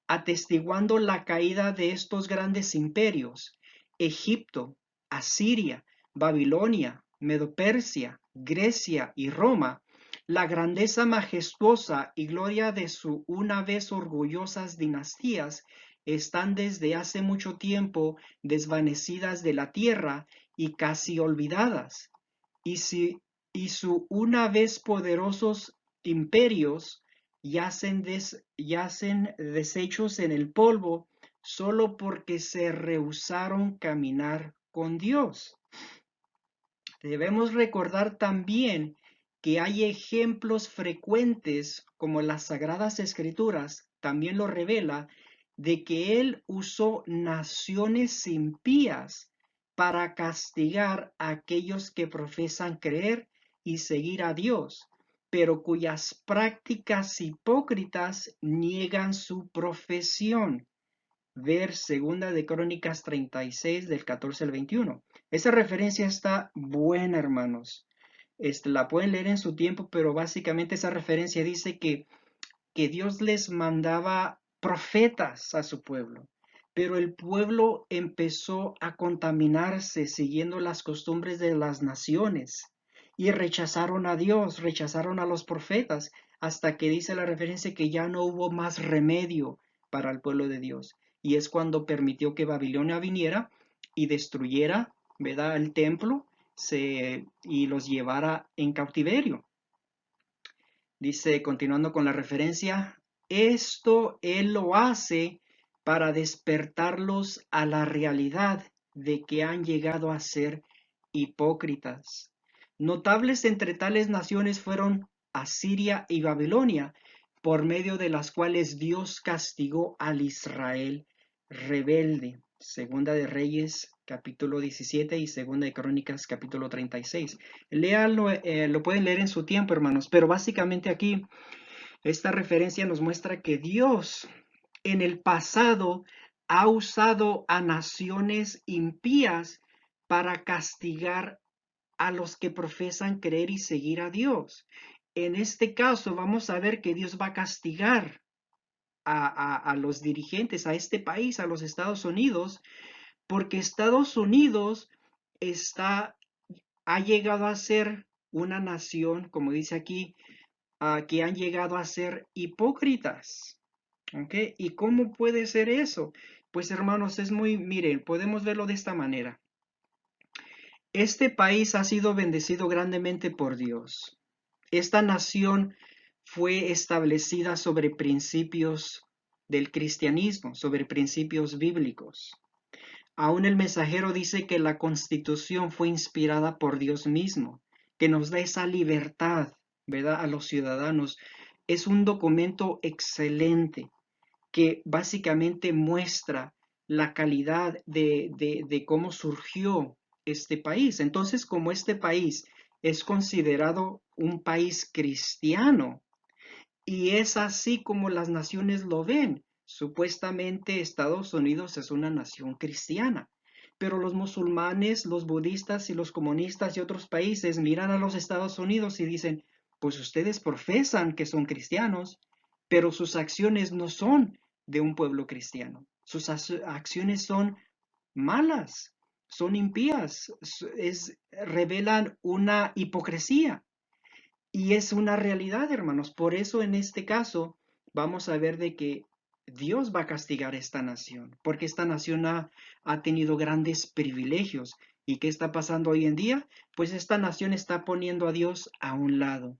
atestiguando la caída de estos grandes imperios: Egipto, Asiria, Babilonia, Medo-Persia, Grecia y Roma. La grandeza majestuosa y gloria de sus una vez orgullosas dinastías están desde hace mucho tiempo desvanecidas de la tierra y casi olvidadas. Y, si, y su una vez poderosos imperios yacen deshechos en el polvo solo porque se rehusaron caminar con Dios. Debemos recordar también que hay ejemplos frecuentes, como las Sagradas Escrituras también lo revela, de que Él usó naciones impías para castigar a aquellos que profesan creer y seguir a Dios, pero cuyas prácticas hipócritas niegan su profesión. Ver Segunda de Crónicas 36 del 14 al 21. Esa referencia está buena, hermanos. La pueden leer en su tiempo, pero básicamente esa referencia dice que Dios les mandaba profetas a su pueblo, pero el pueblo empezó a contaminarse siguiendo las costumbres de las naciones y rechazaron a Dios, rechazaron a los profetas, hasta que dice la referencia que ya no hubo más remedio para el pueblo de Dios. Y es cuando permitió que Babilonia viniera y destruyera, ¿verdad?, el templo y los llevara en cautiverio. Dice, continuando con la referencia, esto Él lo hace para despertarlos a la realidad de que han llegado a ser hipócritas. Notables entre tales naciones fueron Asiria y Babilonia, por medio de las cuales Dios castigó al Israel rebelde. Segunda de Reyes, capítulo 17, y Segunda de Crónicas, capítulo 36. Léanlo, lo pueden leer en su tiempo, hermanos, pero básicamente aquí esta referencia nos muestra que Dios en el pasado ha usado a naciones impías para castigar a los que profesan creer y seguir a Dios. En este caso vamos a ver que Dios va a castigar a los dirigentes, a este país, a los Estados Unidos, porque Estados Unidos ha llegado a ser una nación, como dice aquí, que han llegado a ser hipócritas. ¿Ok? ¿Y cómo puede ser eso? Pues hermanos, miren, podemos verlo de esta manera. Este país ha sido bendecido grandemente por Dios. Esta nación fue establecida sobre principios del cristianismo, sobre principios bíblicos. Aún el mensajero dice que la Constitución fue inspirada por Dios mismo, que nos da esa libertad, ¿verdad?, a los ciudadanos. Es un documento excelente que básicamente muestra la calidad de cómo surgió este país. Entonces, como este país es considerado un país cristiano, y es así como las naciones lo ven. Supuestamente Estados Unidos es una nación cristiana, pero los musulmanes, los budistas y los comunistas y otros países miran a los Estados Unidos y dicen, pues ustedes profesan que son cristianos, pero sus acciones no son de un pueblo cristiano. Sus acciones son malas, son impías, revelan una hipocresía. Y es una realidad, hermanos. Por eso en este caso vamos a ver de que Dios va a castigar a esta nación, porque esta nación ha tenido grandes privilegios. ¿Y qué está pasando hoy en día? Pues esta nación está poniendo a Dios a un lado.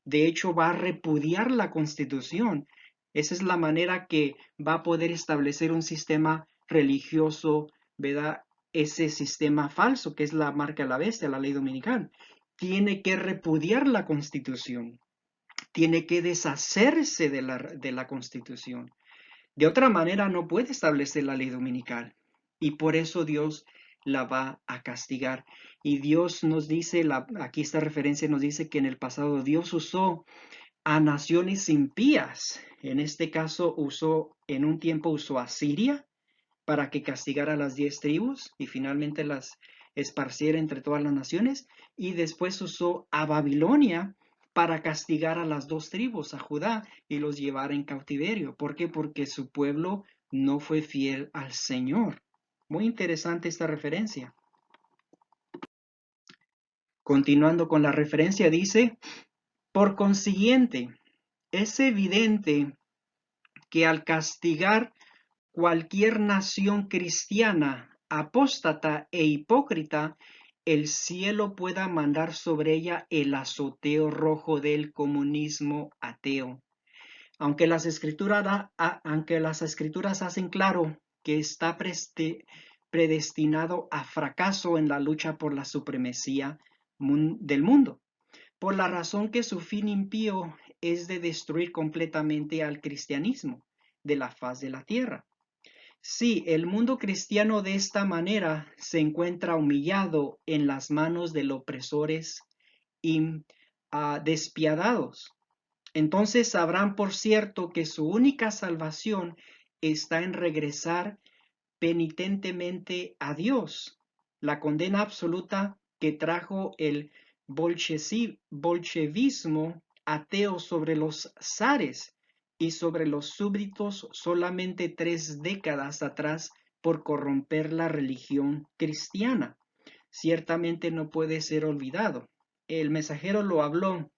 De hecho, va a repudiar la Constitución. Esa es la manera que va a poder establecer un sistema religioso, ¿verdad? Ese sistema falso que es la marca de la bestia, la ley dominical. Tiene que repudiar la Constitución. Tiene que deshacerse de la Constitución. De otra manera, no puede establecer la ley dominical. Y por eso Dios la va a castigar. Y Dios nos dice, aquí esta referencia nos dice que en el pasado Dios usó a naciones impías. En este caso en un tiempo usó a Siria para que castigara a las 10 tribus y finalmente las esparciera entre todas las naciones. Y después usó a Babilonia para castigar a las 2 tribus, a Judá, y los llevara en cautiverio. ¿Por qué? Porque su pueblo no fue fiel al Señor. Muy interesante esta referencia. Continuando con la referencia, dice, por consiguiente, es evidente que al castigar cualquier nación cristiana, apóstata e hipócrita, el cielo pueda mandar sobre ella el azoteo rojo del comunismo ateo. Aunque aunque las escrituras hacen claro que está predestinado a fracaso en la lucha por la supremacía del mundo, por la razón que su fin impío es de destruir completamente al cristianismo de la faz de la tierra. Sí, el mundo cristiano de esta manera se encuentra humillado en las manos de los opresores y despiadados. Entonces sabrán, por cierto, que su única salvación está en regresar penitentemente a Dios. La condena absoluta que trajo el bolchevismo ateo sobre los zares y sobre los súbditos solamente 3 décadas atrás por corromper la religión cristiana. Ciertamente no puede ser olvidado. El mensajero lo habló.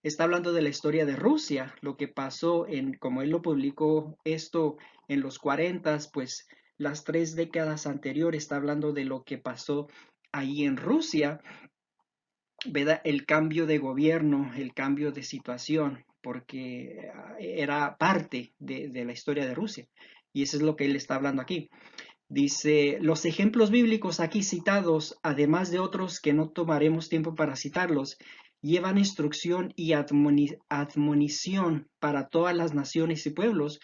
Está hablando de la historia de Rusia, lo que pasó como él lo publicó esto en los 40, pues las 3 décadas anteriores está hablando de lo que pasó ahí en Rusia, ¿verdad? El cambio de gobierno, el cambio de situación, porque era parte de la historia de Rusia. Y eso es lo que él está hablando aquí. Dice, los ejemplos bíblicos aquí citados, además de otros que no tomaremos tiempo para citarlos, llevan instrucción y admonición para todas las naciones y pueblos,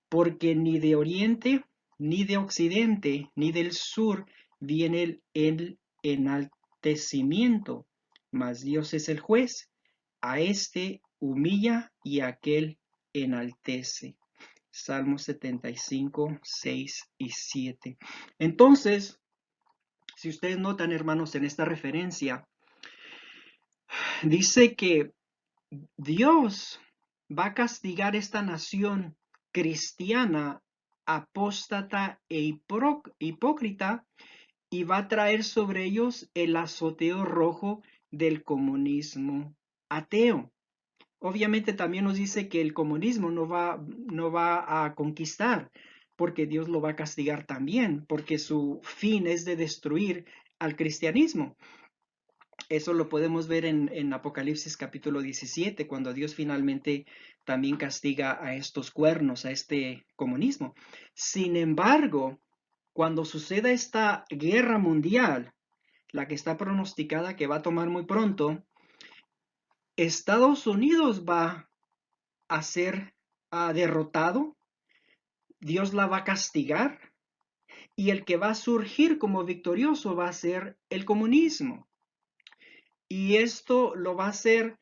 porque ni de oriente, ni de occidente, ni del sur viene el enaltecimiento, mas Dios es el juez, a este humilla y a aquel enaltece. Salmos 75, 6 y 7. Entonces, si ustedes notan, hermanos, en esta referencia, dice que Dios va a castigar esta nación cristiana, apóstata e hipócrita, y va a traer sobre ellos el azoteo rojo del comunismo ateo. Obviamente también nos dice que el comunismo no va a conquistar, porque Dios lo va a castigar también, porque su fin es de destruir al cristianismo. Eso lo podemos ver en Apocalipsis capítulo 17, cuando Dios finalmente también castiga a estos cuernos, a este comunismo. Sin embargo, cuando suceda esta guerra mundial, la que está pronosticada que va a tomar muy pronto, Estados Unidos va a ser derrotado, Dios la va a castigar y el que va a surgir como victorioso va a ser el comunismo. Y esto lo va a hacer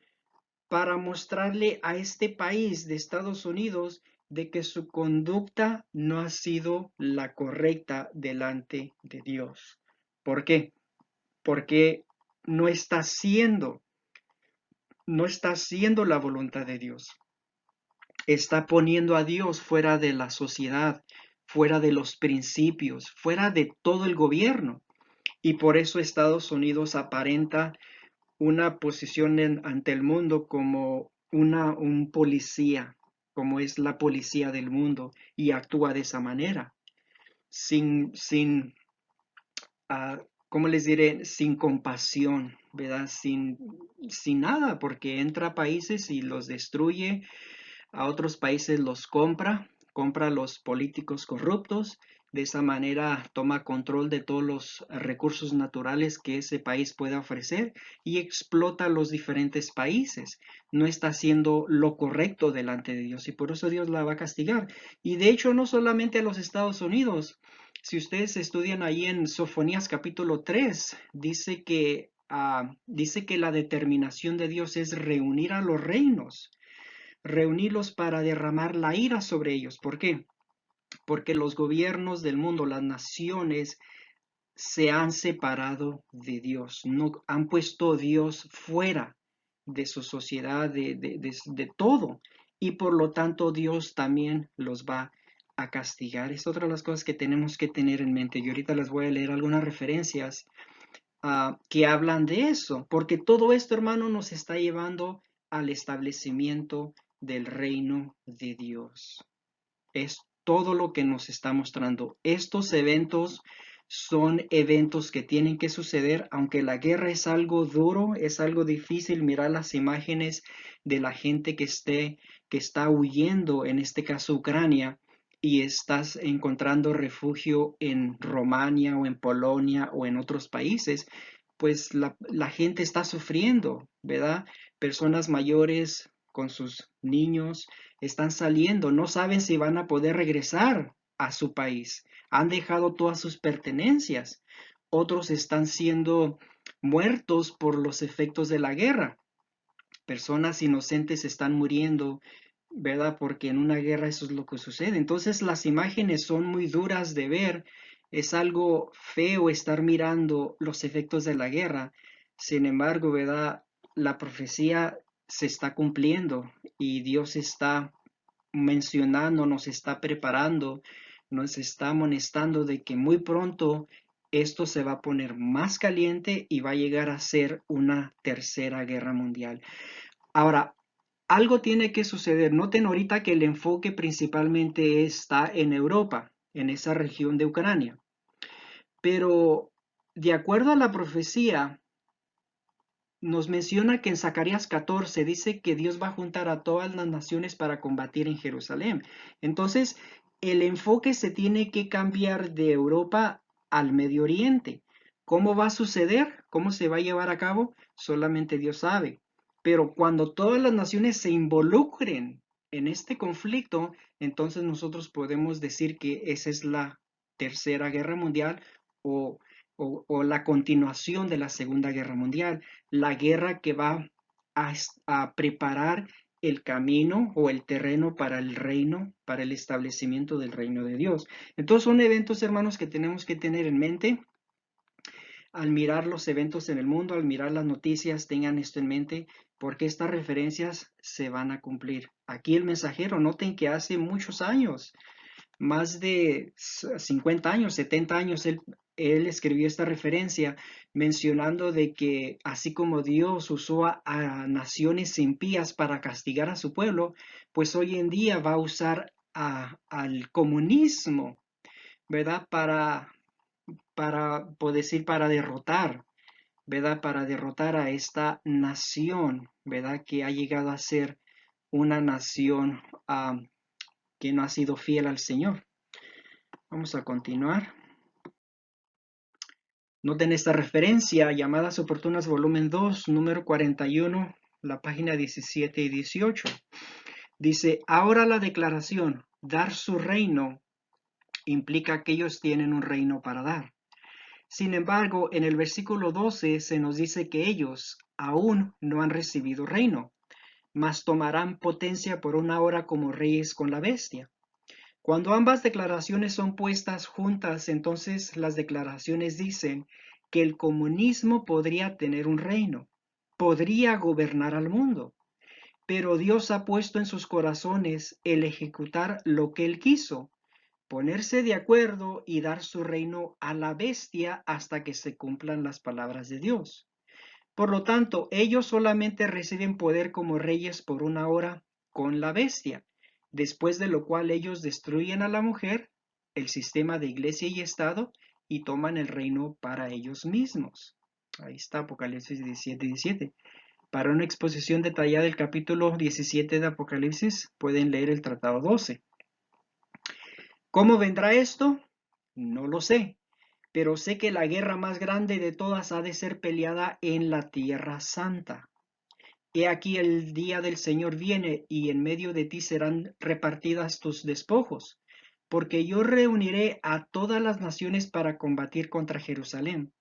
para mostrarle a este país de Estados Unidos de que su conducta no ha sido la correcta delante de Dios. ¿Por qué? Porque no está siendo no está haciendo la voluntad de Dios. Está poniendo a Dios fuera de la sociedad, fuera de los principios, fuera de todo el gobierno. Y por eso Estados Unidos aparenta una posición ante el mundo como un policía, como es la policía del mundo, y actúa de esa manera, sin ¿cómo les diré? Sin compasión, ¿verdad? Sin nada, porque entra a países y los destruye, a otros países los compra a los políticos corruptos, de esa manera toma control de todos los recursos naturales que ese país pueda ofrecer y explota los diferentes países. No está haciendo lo correcto delante de Dios y por eso Dios la va a castigar. Y de hecho no solamente a los Estados Unidos. Si ustedes estudian ahí en Sofonías capítulo 3, dice que la determinación de Dios es reunir a los reinos, reunirlos para derramar la ira sobre ellos. ¿Por qué? Porque los gobiernos del mundo, las naciones, se han separado de Dios, no han puesto a Dios fuera de su sociedad, de todo, y por lo tanto Dios también los va a castigar. Es otra de las cosas que tenemos que tener en mente. Y ahorita les voy a leer algunas referencias que hablan de eso, porque todo esto, hermano, nos está llevando al establecimiento del reino de Dios. Es todo lo que nos está mostrando. Estos eventos son eventos que tienen que suceder, aunque la guerra es algo duro, es algo difícil mirar las imágenes de la gente que está huyendo, en este caso Ucrania, y estás encontrando refugio en Rumania o en Polonia o en otros países, pues la gente está sufriendo, ¿verdad? Personas mayores con sus niños están saliendo, no saben si van a poder regresar a su país. Han dejado todas sus pertenencias. Otros están siendo muertos por los efectos de la guerra. Personas inocentes están muriendo, ¿verdad? Porque en una guerra eso es lo que sucede. Entonces las imágenes son muy duras de ver. Es algo feo estar mirando los efectos de la guerra. Sin embargo, ¿verdad? La profecía se está cumpliendo y Dios está mencionando, nos está preparando, nos está amonestando de que muy pronto esto se va a poner más caliente y va a llegar a ser una tercera guerra mundial. Ahora, algo tiene que suceder. Noten ahorita que el enfoque principalmente está en Europa, en esa región de Ucrania. Pero de acuerdo a la profecía, nos menciona que en Zacarías 14 dice que Dios va a juntar a todas las naciones para combatir en Jerusalén. Entonces, el enfoque se tiene que cambiar de Europa al Medio Oriente. ¿Cómo va a suceder? ¿Cómo se va a llevar a cabo? Solamente Dios sabe. Pero cuando todas las naciones se involucren en este conflicto, entonces nosotros podemos decir que esa es la Tercera Guerra Mundial o, o la continuación de la Segunda Guerra Mundial, la guerra que va a preparar el camino o el terreno para el reino, para el establecimiento del reino de Dios. Entonces son eventos, hermanos, que tenemos que tener en mente. Al mirar los eventos en el mundo, al mirar las noticias, tengan esto en mente, porque estas referencias se van a cumplir. Aquí el mensajero, noten que hace muchos años, más de 50 años, 70 años, él escribió esta referencia mencionando de que así como Dios usó a naciones impías para castigar a su pueblo, pues hoy en día va a usar al comunismo, ¿verdad? Por decir, para derrotar, ¿verdad? Para derrotar a esta nación, ¿verdad? Que ha llegado a ser una nación que no ha sido fiel al Señor. Vamos a continuar. Noten esta referencia, Llamadas Oportunas, volumen 2, número 41, la página 17 y 18. Dice, ahora la declaración, dar su reino, implica que ellos tienen un reino para dar. Sin embargo, en el versículo 12 se nos dice que ellos aún no han recibido reino, mas tomarán potencia por una hora como reyes con la bestia. Cuando ambas declaraciones son puestas juntas, entonces las declaraciones dicen que el comunismo podría tener un reino, podría gobernar al mundo, pero Dios ha puesto en sus corazones el ejecutar lo que Él quiso, ponerse de acuerdo y dar su reino a la bestia hasta que se cumplan las palabras de Dios. Por lo tanto, ellos solamente reciben poder como reyes por una hora con la bestia, después de lo cual ellos destruyen a la mujer, el sistema de iglesia y Estado, y toman el reino para ellos mismos. Ahí está Apocalipsis 17:17. Para una exposición detallada del capítulo 17 de Apocalipsis, pueden leer el Tratado 12. ¿Cómo vendrá esto? No lo sé, pero sé que la guerra más grande de todas ha de ser peleada en la Tierra Santa. He aquí el día del Señor viene, y en medio de ti serán repartidas tus despojos, porque yo reuniré a todas las naciones para combatir contra Jerusalén,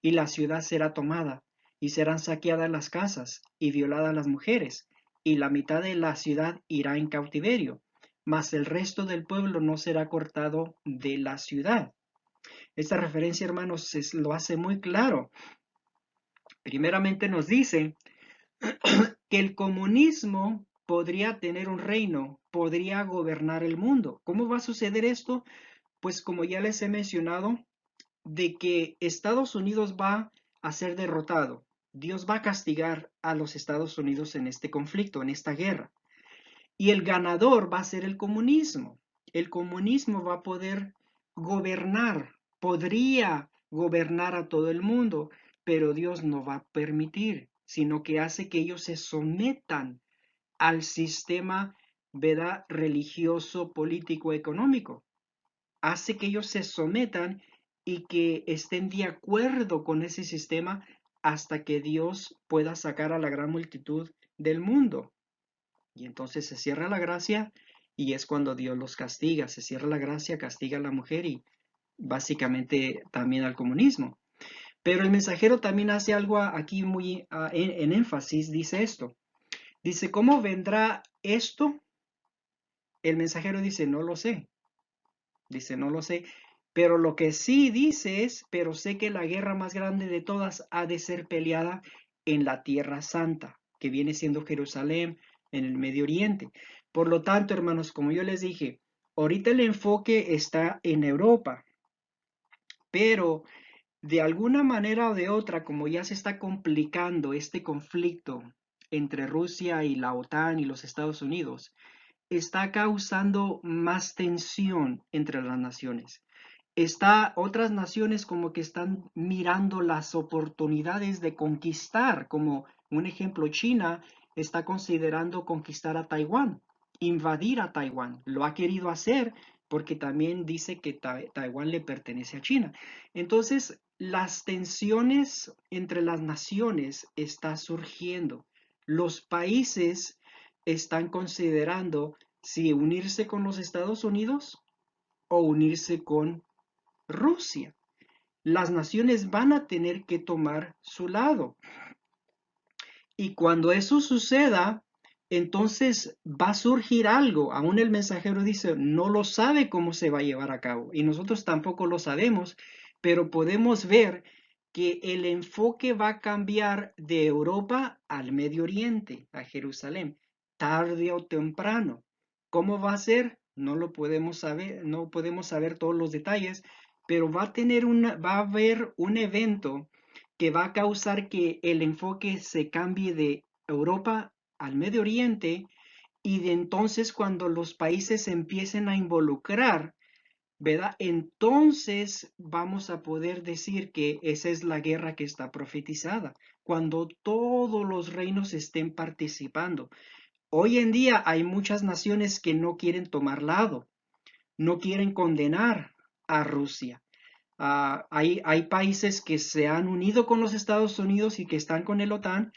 y la ciudad será tomada, y serán saqueadas las casas, y violadas las mujeres, y la mitad de la ciudad irá en cautiverio, mas el resto del pueblo no será cortado de la ciudad. Esta referencia, hermanos, lo hace muy claro. Primeramente nos dice que el comunismo podría tener un reino, podría gobernar el mundo. ¿Cómo va a suceder esto? Pues como ya les he mencionado, de que Estados Unidos va a ser derrotado. Dios va a castigar a los Estados Unidos en este conflicto, en esta guerra. Y el ganador va a ser el comunismo. El comunismo va a poder gobernar, podría gobernar a todo el mundo, pero Dios no va a permitir, sino que hace que ellos se sometan al sistema, ¿verdad?, religioso, político, económico. Hace que ellos se sometan y que estén de acuerdo con ese sistema hasta que Dios pueda sacar a la gran multitud del mundo. Y entonces se cierra la gracia y es cuando Dios los castiga. Se cierra la gracia, castiga a la mujer y básicamente también al comunismo. Pero el mensajero también hace algo aquí muy en énfasis, dice esto. Dice, ¿cómo vendrá esto? El mensajero dice, no lo sé. Dice, no lo sé. Pero lo que sí dice es, pero sé que la guerra más grande de todas ha de ser peleada en la Tierra Santa, que viene siendo Jerusalén, en el Medio Oriente. Por lo tanto, hermanos, como yo les dije, ahorita el enfoque está en Europa, pero de alguna manera o de otra, como ya se está complicando este conflicto entre Rusia y la OTAN y los Estados Unidos, está causando más tensión entre las naciones. Otras naciones como que están mirando las oportunidades de conquistar, como un ejemplo, China está considerando conquistar a Taiwán, invadir a Taiwán. Lo ha querido hacer porque también dice que Taiwán le pertenece a China. Entonces, las tensiones entre las naciones están surgiendo. Los países están considerando si unirse con los Estados Unidos o unirse con Rusia. Las naciones van a tener que tomar su lado. Y cuando eso suceda, entonces va a surgir algo. Aún el mensajero dice, no lo sabe cómo se va a llevar a cabo. Y nosotros tampoco lo sabemos, pero podemos ver que el enfoque va a cambiar de Europa al Medio Oriente, a Jerusalén, tarde o temprano. ¿Cómo va a ser? No lo podemos saber, no podemos saber todos los detalles, pero va a haber un evento que va a causar que el enfoque se cambie de Europa al Medio Oriente y de entonces cuando los países se empiecen a involucrar, ¿verdad? Entonces vamos a poder decir que esa es la guerra que está profetizada, cuando todos los reinos estén participando. Hoy en día hay muchas naciones que no quieren tomar lado, no quieren condenar a Rusia. Hay países que se han unido con los Estados Unidos y que están con el OTAN,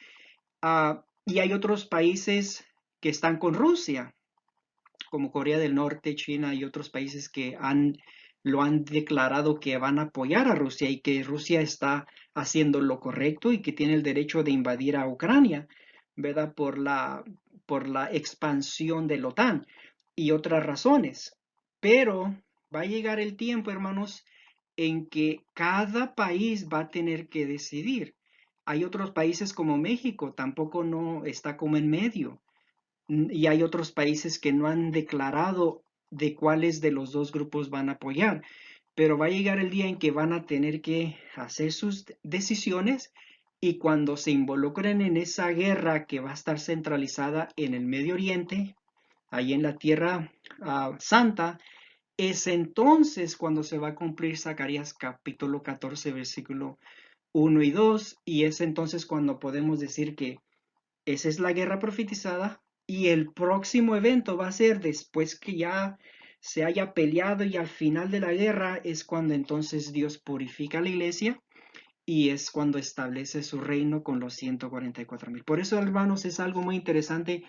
y hay otros países que están con Rusia, como Corea del Norte, China y otros países que lo han declarado que van a apoyar a Rusia y que Rusia está haciendo lo correcto y que tiene el derecho de invadir a Ucrania, ¿verdad? Por la expansión del OTAN y otras razones. Pero va a llegar el tiempo, hermanos, en que cada país va a tener que decidir. Hay otros países como México, tampoco no está como en medio. Y hay otros países que no han declarado de cuáles de los dos grupos van a apoyar. Pero va a llegar el día en que van a tener que hacer sus decisiones y cuando se involucren en esa guerra que va a estar centralizada en el Medio Oriente, ahí en la Tierra Santa, es entonces cuando se va a cumplir Zacarías capítulo 14, versículo 1 y 2, y es entonces cuando podemos decir que esa es la guerra profetizada y el próximo evento va a ser después que ya se haya peleado y al final de la guerra es cuando entonces Dios purifica la iglesia y es cuando establece su reino con los 144,000. Por eso, hermanos, es algo muy interesante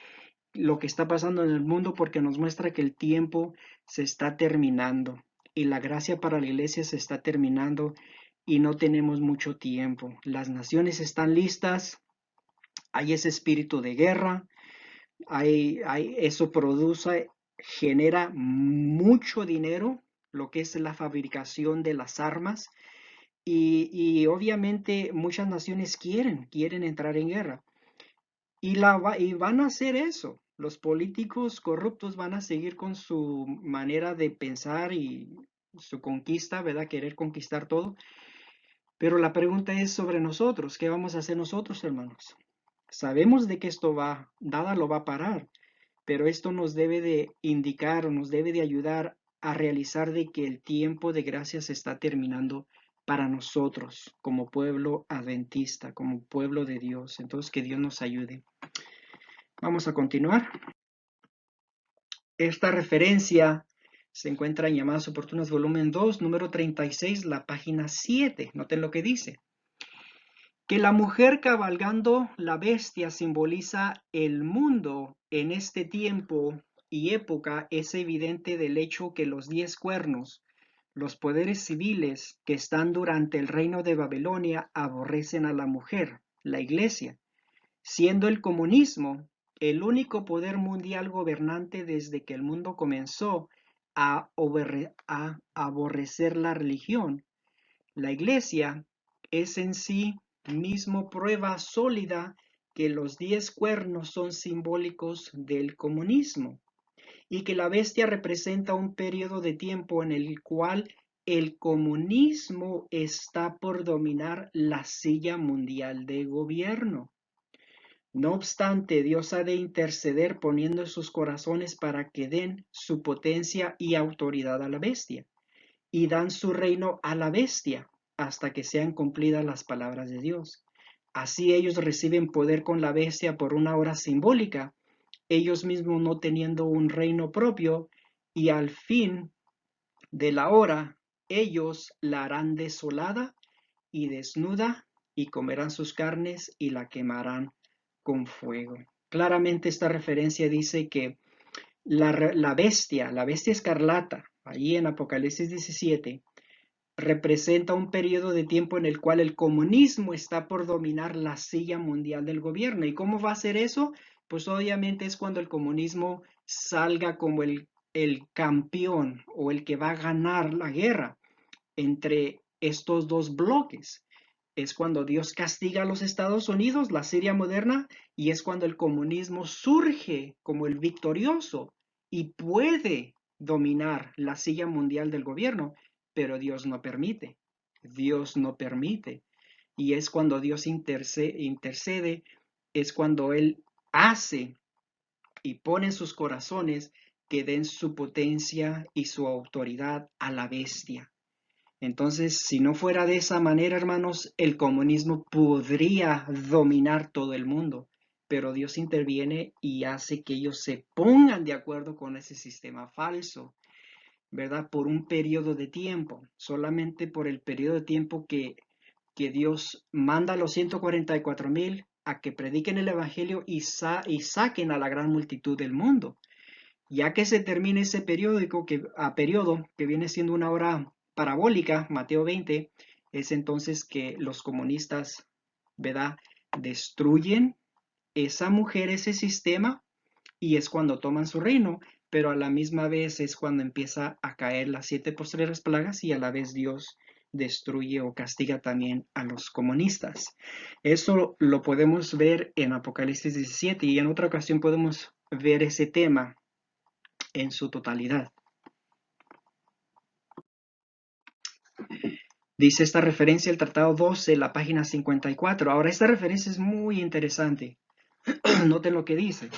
lo que está pasando en el mundo porque nos muestra que el tiempo se está terminando y la gracia para la iglesia se está terminando y no tenemos mucho tiempo. Las naciones están listas, hay ese espíritu de guerra, eso genera mucho dinero, lo que es la fabricación de las armas, y obviamente muchas naciones quieren entrar en guerra, y van a hacer eso. Los políticos corruptos van a seguir con su manera de pensar y su conquista, ¿verdad? Querer conquistar todo. Pero la pregunta es sobre nosotros. ¿Qué vamos a hacer nosotros, hermanos? Sabemos de que esto nada lo va a parar, pero esto nos debe de indicar o nos debe de ayudar a realizar de que el tiempo de gracia se está terminando para nosotros como pueblo adventista, como pueblo de Dios. Entonces, que Dios nos ayude. Vamos a continuar. Esta referencia se encuentra en Llamadas Oportunas, volumen 2, número 36, la página 7. Noten lo que dice. Que la mujer cabalgando la bestia simboliza el mundo en este tiempo y época es evidente del hecho que los 10 cuernos, los poderes civiles que están durante el reino de Babilonia, aborrecen a la mujer, la iglesia, siendo el comunismo el único poder mundial gobernante desde que el mundo comenzó a aborrecer la religión. La iglesia es en sí mismo prueba sólida que los 10 cuernos son simbólicos del comunismo y que la bestia representa un periodo de tiempo en el cual el comunismo está por dominar la silla mundial de gobierno. No obstante, Dios ha de interceder poniendo sus corazones para que den su potencia y autoridad a la bestia, y dan su reino a la bestia, hasta que sean cumplidas las palabras de Dios. Así ellos reciben poder con la bestia por una hora simbólica, ellos mismos no teniendo un reino propio, y al fin de la hora ellos la harán desolada y desnuda, y comerán sus carnes y la quemarán con fuego. Claramente esta referencia dice que la bestia escarlata, allí en Apocalipsis 17, representa un periodo de tiempo en el cual el comunismo está por dominar la silla mundial del gobierno. ¿Y cómo va a ser eso? Pues obviamente es cuando el comunismo salga como el campeón o el que va a ganar la guerra entre estos dos bloques. Es cuando Dios castiga a los Estados Unidos, la Siria moderna, y es cuando el comunismo surge como el victorioso y puede dominar la silla mundial del gobierno, pero Dios no permite. Dios no permite. Y es cuando Dios intercede, es cuando Él hace y pone en sus corazones que den su potencia y su autoridad a la bestia. Entonces, si no fuera de esa manera, hermanos, el comunismo podría dominar todo el mundo, pero Dios interviene y hace que ellos se pongan de acuerdo con ese sistema falso, ¿verdad? Por un periodo de tiempo, solamente por el periodo de tiempo que Dios manda a los 144,000 a que prediquen el Evangelio y saquen a la gran multitud del mundo. Ya que se termine ese periodo que viene siendo una hora parabólica, Mateo 20, es entonces que los comunistas, ¿verdad?, destruyen esa mujer, ese sistema, y es cuando toman su reino, pero a la misma vez es cuando empieza a caer las 7 postreras plagas y a la vez Dios destruye o castiga también a los comunistas. Eso lo podemos ver en Apocalipsis 17 y en otra ocasión podemos ver ese tema en su totalidad. Dice esta referencia el Tratado 12, la página 54. Ahora, esta referencia es muy interesante. Noten lo que dice.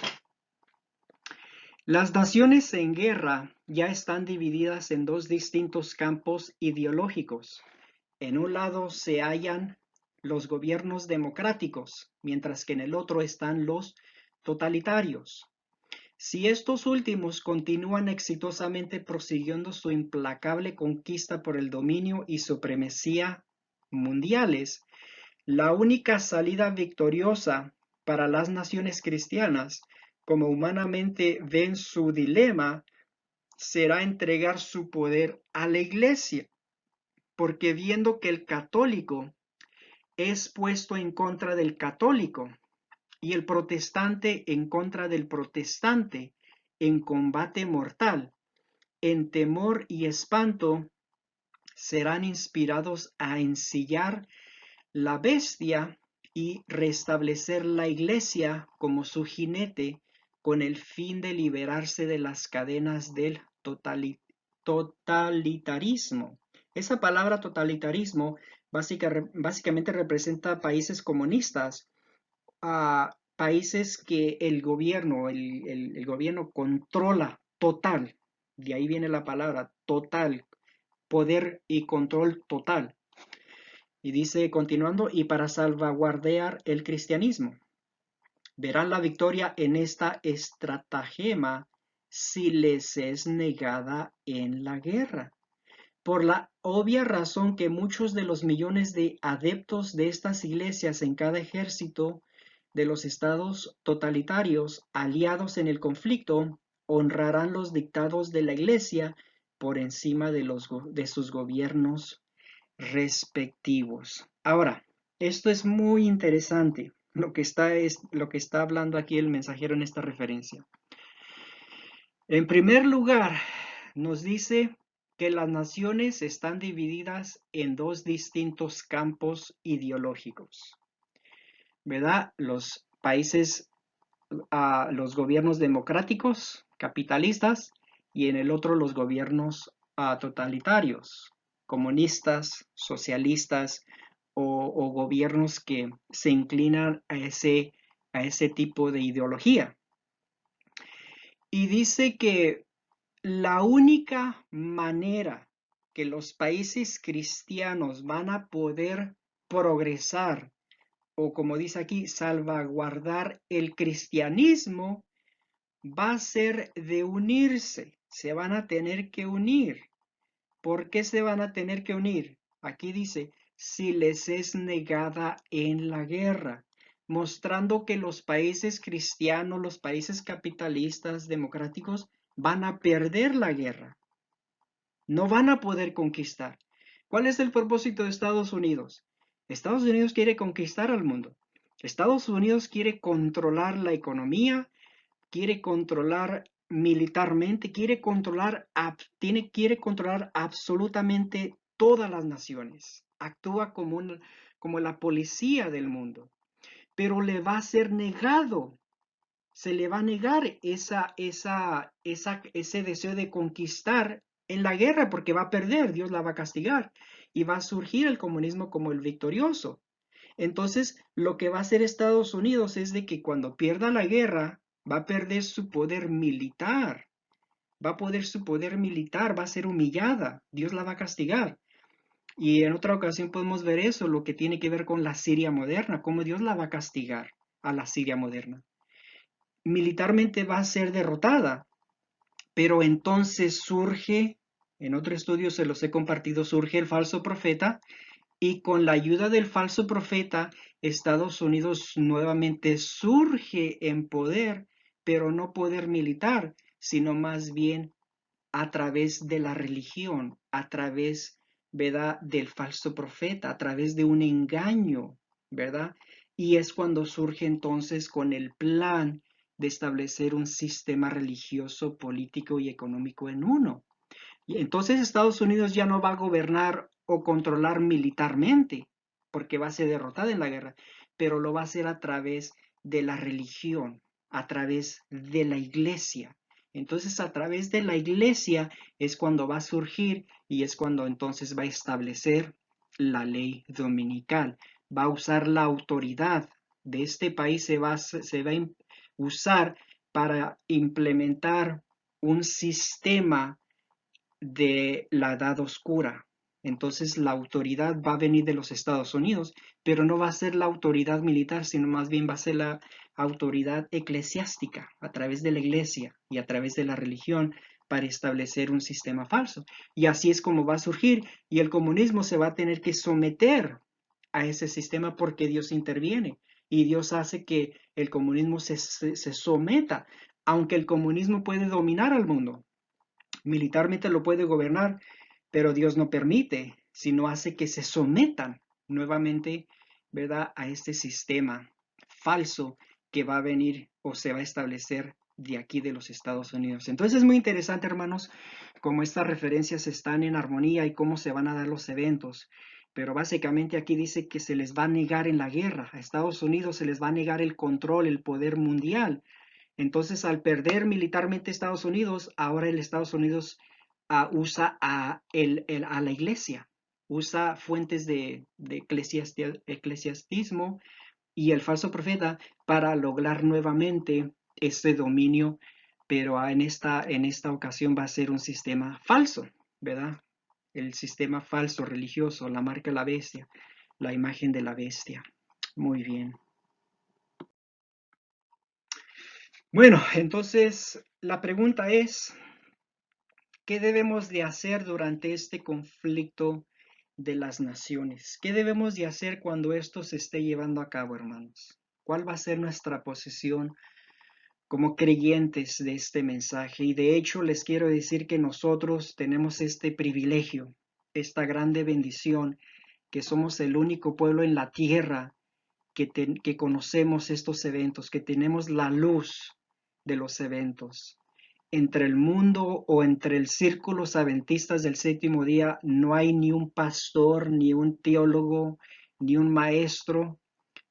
Las naciones en guerra ya están divididas en dos distintos campos ideológicos. En un lado se hallan los gobiernos democráticos, mientras que en el otro están los totalitarios. Si estos últimos continúan exitosamente prosiguiendo su implacable conquista por el dominio y supremacía mundiales, la única salida victoriosa para las naciones cristianas, como humanamente ven su dilema, será entregar su poder a la Iglesia, porque viendo que el católico es puesto en contra del católico y el protestante en contra del protestante en combate mortal, en temor y espanto, serán inspirados a ensillar la bestia y restablecer la iglesia como su jinete con el fin de liberarse de las cadenas del totalitarismo. Esa palabra totalitarismo básicamente representa países comunistas, países que el gobierno, el gobierno controla total, de ahí viene la palabra total, poder y control total. Y dice, continuando, y para salvaguardar el cristianismo. Verán la victoria en esta estratagema si les es negada en la guerra. Por la obvia razón que muchos de los millones de adeptos de estas iglesias en cada ejército de los estados totalitarios aliados en el conflicto honrarán los dictados de la iglesia por encima de sus gobiernos respectivos. Ahora, esto es muy interesante, lo que está hablando aquí el mensajero en esta referencia. En primer lugar, nos dice que las naciones están divididas en dos distintos campos ideológicos, ¿verdad? Los países, los gobiernos democráticos, capitalistas, y en el otro los gobiernos totalitarios, comunistas, socialistas o gobiernos que se inclinan a ese tipo de ideología. Y dice que la única manera que los países cristianos van a poder progresar, o como dice aquí, salvaguardar el cristianismo, va a ser de unirse. Se van a tener que unir. ¿Por qué se van a tener que unir? Aquí dice, si les es negada en la guerra, mostrando que los países cristianos, los países capitalistas, democráticos, van a perder la guerra. No van a poder conquistar. ¿Cuál es el propósito de Estados Unidos? Estados Unidos quiere conquistar al mundo. Estados Unidos quiere controlar la economía, quiere controlar militarmente, quiere controlar absolutamente todas las naciones. Actúa como la policía del mundo, pero le va a ser negado. Se le va a negar ese deseo de conquistar en la guerra porque va a perder, Dios la va a castigar y va a surgir el comunismo como el victorioso. Entonces, lo que va a hacer Estados Unidos es de que cuando pierda la guerra, va a perder su poder militar, va a perder su poder militar, va a ser humillada, Dios la va a castigar. Y en otra ocasión podemos ver eso, lo que tiene que ver con la Siria moderna, cómo Dios la va a castigar a la Siria moderna. Militarmente va a ser derrotada, pero entonces surge, en otro estudio se los he compartido, surge el falso profeta y con la ayuda del falso profeta, Estados Unidos nuevamente surge en poder, pero no poder militar, sino más bien a través de la religión, a través, ¿verdad?, del falso profeta, a través de un engaño, ¿verdad? Y es cuando surge entonces con el plan de establecer un sistema religioso, político y económico en uno. Y entonces Estados Unidos ya no va a gobernar o controlar militarmente, porque va a ser derrotada en la guerra, pero lo va a hacer a través de la religión, a través de la iglesia. Entonces, a través de la iglesia es cuando va a surgir y es cuando entonces va a establecer la ley dominical. Va a usar la autoridad de este país, se va a usar para implementar un sistema de la edad oscura. Entonces la autoridad va a venir de los Estados Unidos, pero no va a ser la autoridad militar, sino más bien va a ser la autoridad eclesiástica a través de la iglesia y a través de la religión para establecer un sistema falso. Y así es como va a surgir y el comunismo se va a tener que someter a ese sistema porque Dios interviene y Dios hace que el comunismo se someta, aunque el comunismo puede dominar al mundo. Militarmente lo puede gobernar, pero Dios no permite, sino hace que se sometan nuevamente, ¿verdad?, a este sistema falso que va a venir o se va a establecer de aquí de los Estados Unidos. Entonces es muy interesante, hermanos, cómo estas referencias están en armonía y cómo se van a dar los eventos. Pero básicamente aquí dice que se les va a negar en la guerra. A Estados Unidos se les va a negar el control, el poder mundial. Entonces, al perder militarmente Estados Unidos, ahora el Estados Unidos usa a la iglesia, usa fuentes de eclesiastismo y el falso profeta para lograr nuevamente este dominio, pero en esta ocasión va a ser un sistema falso, ¿verdad? El sistema falso religioso, la marca de la bestia, la imagen de la bestia. Muy bien. Bueno, entonces la pregunta es, ¿qué debemos de hacer durante este conflicto de las naciones? ¿Qué debemos de hacer cuando esto se esté llevando a cabo, hermanos? ¿Cuál va a ser nuestra posición como creyentes de este mensaje? Y de hecho les quiero decir que nosotros tenemos este privilegio, esta grande bendición, que somos el único pueblo en la tierra que conocemos estos eventos, que tenemos la luz de los eventos. Entre el mundo o entre el círculo adventistas del séptimo día no hay ni un pastor, ni un teólogo, ni un maestro,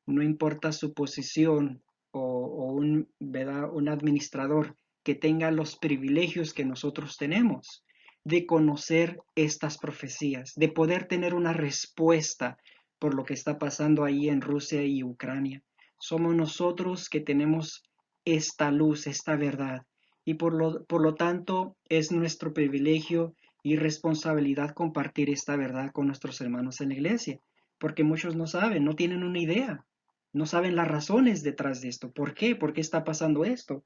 no importa su posición o ¿verdad?, un administrador que tenga los privilegios que nosotros tenemos de conocer estas profecías, de poder tener una respuesta por lo que está pasando ahí en Rusia y Ucrania. Somos nosotros que tenemos esta luz, esta verdad, y por lo tanto es nuestro privilegio y responsabilidad compartir esta verdad con nuestros hermanos en la iglesia, porque muchos no saben, no tienen una idea, no saben las razones detrás de esto. ¿Por qué? ¿Por qué está pasando esto?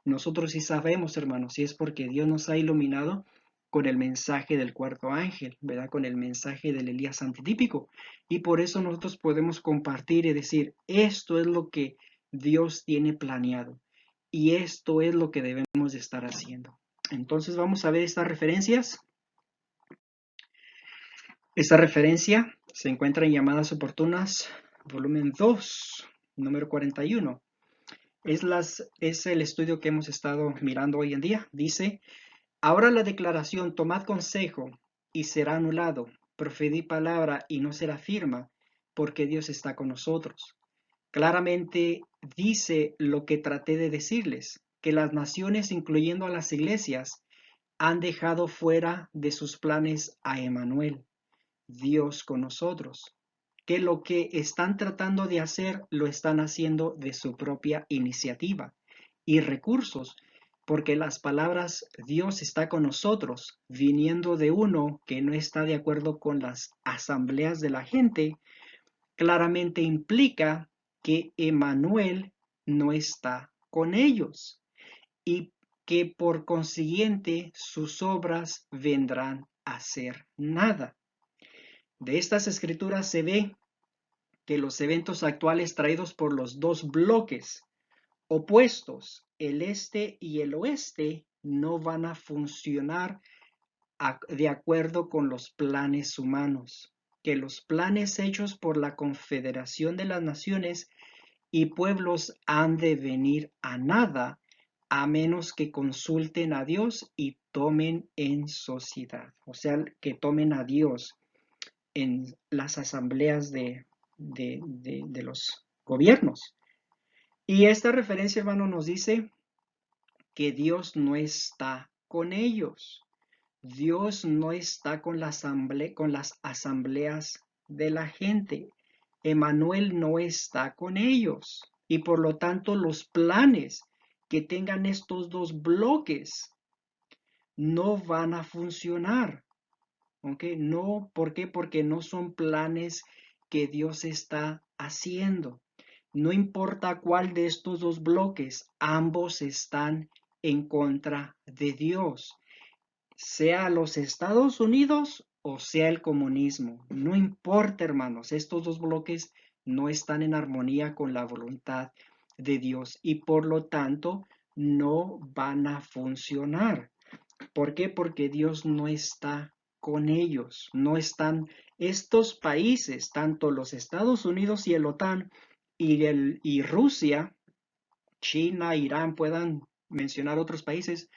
Nosotros sí sabemos, hermanos, y es porque Dios nos ha iluminado con el mensaje del cuarto ángel, ¿verdad? Con el mensaje del Elías antitípico. Y por eso nosotros podemos compartir y decir, esto es lo que Dios tiene planeado. Y esto es lo que debemos de estar haciendo. Entonces vamos a ver estas referencias. Esta referencia se encuentra en Llamadas Oportunas, volumen 2, número 41. Es el estudio que hemos estado mirando hoy en día. Dice, ahora la declaración, tomad consejo y será anulado. Proferid palabra y no será firma, porque Dios está con nosotros. Claramente dice lo que traté de decirles, que las naciones, incluyendo a las iglesias, han dejado fuera de sus planes a Emmanuel, Dios con nosotros, que lo que están tratando de hacer lo están haciendo de su propia iniciativa y recursos, porque las palabras Dios está con nosotros, viniendo de uno que no está de acuerdo con las asambleas de la gente, claramente implica que Emmanuel no está con ellos y que por consiguiente sus obras vendrán a ser nada. De estas escrituras se ve que los eventos actuales traídos por los dos bloques opuestos, el este y el oeste, no van a funcionar de acuerdo con los planes humanos, que los planes hechos por la Confederación de las Naciones y Pueblos han de venir a nada, a menos que consulten a Dios y tomen en sociedad, o sea, que tomen a Dios en las asambleas de los gobiernos. Y esta referencia, hermano, nos dice que Dios no está con ellos. Dios no está con con las asambleas de la gente. Emmanuel no está con ellos. Y por lo tanto, los planes que tengan estos dos bloques no van a funcionar. ¿Ok? No, ¿por qué? Porque no son planes que Dios está haciendo. No importa cuál de estos dos bloques, ambos están en contra de Dios, sea los Estados Unidos o sea el comunismo. No importa, hermanos, estos dos bloques no están en armonía con la voluntad de Dios y por lo tanto no van a funcionar. ¿Por qué? Porque Dios no está con ellos. No están estos países, tanto los Estados Unidos y el OTAN y Rusia, China, Irán, puedan mencionar otros países,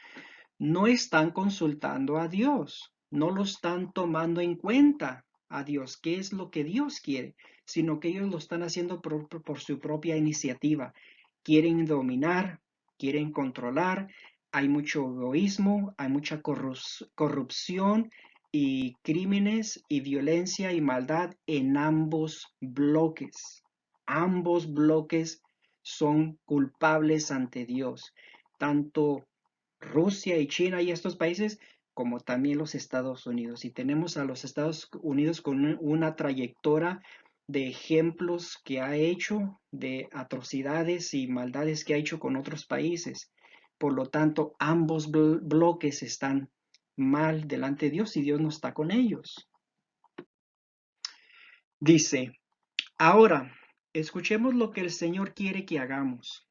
no están consultando a Dios, no lo están tomando en cuenta a Dios, qué es lo que Dios quiere, sino que ellos lo están haciendo por su propia iniciativa. Quieren dominar, quieren controlar, hay mucho egoísmo, hay mucha corrupción y crímenes y violencia y maldad en ambos bloques. Ambos bloques son culpables ante Dios, tanto Rusia y China y estos países, como también los Estados Unidos. Y tenemos a los Estados Unidos con una trayectoria de ejemplos que ha hecho, de atrocidades y maldades que ha hecho con otros países. Por lo tanto, ambos bloques están mal delante de Dios y Dios no está con ellos. Dice, ahora, escuchemos lo que el Señor quiere que hagamos,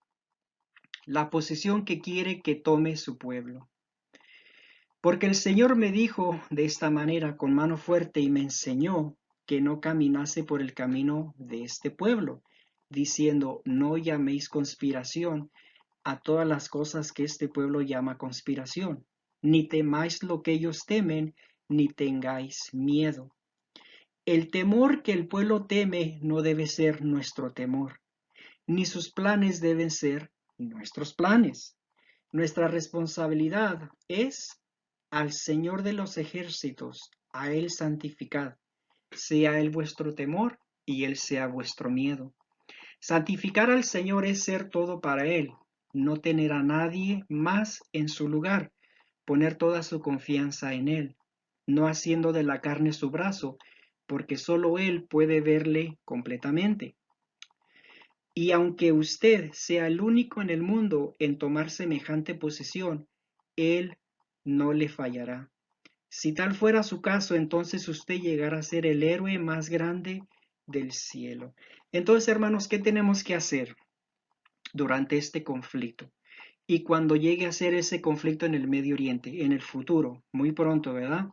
la posición que quiere que tome su pueblo. Porque el Señor me dijo de esta manera con mano fuerte y me enseñó que no caminase por el camino de este pueblo, diciendo, no llaméis conspiración a todas las cosas que este pueblo llama conspiración, ni temáis lo que ellos temen, ni tengáis miedo. El temor que el pueblo teme no debe ser nuestro temor, ni sus planes deben ser nuestros planes. Nuestra responsabilidad es al Señor de los ejércitos, a Él santificad, sea Él vuestro temor y Él sea vuestro miedo. Santificar al Señor es ser todo para Él, no tener a nadie más en su lugar, poner toda su confianza en Él, no haciendo de la carne su brazo, porque solo Él puede verle completamente. Y aunque usted sea el único en el mundo en tomar semejante posesión, Él no le fallará. Si tal fuera su caso, entonces usted llegará a ser el héroe más grande del cielo. Entonces, hermanos, ¿qué tenemos que hacer durante este conflicto? Y cuando llegue a ser ese conflicto en el Medio Oriente, en el futuro, muy pronto, ¿verdad?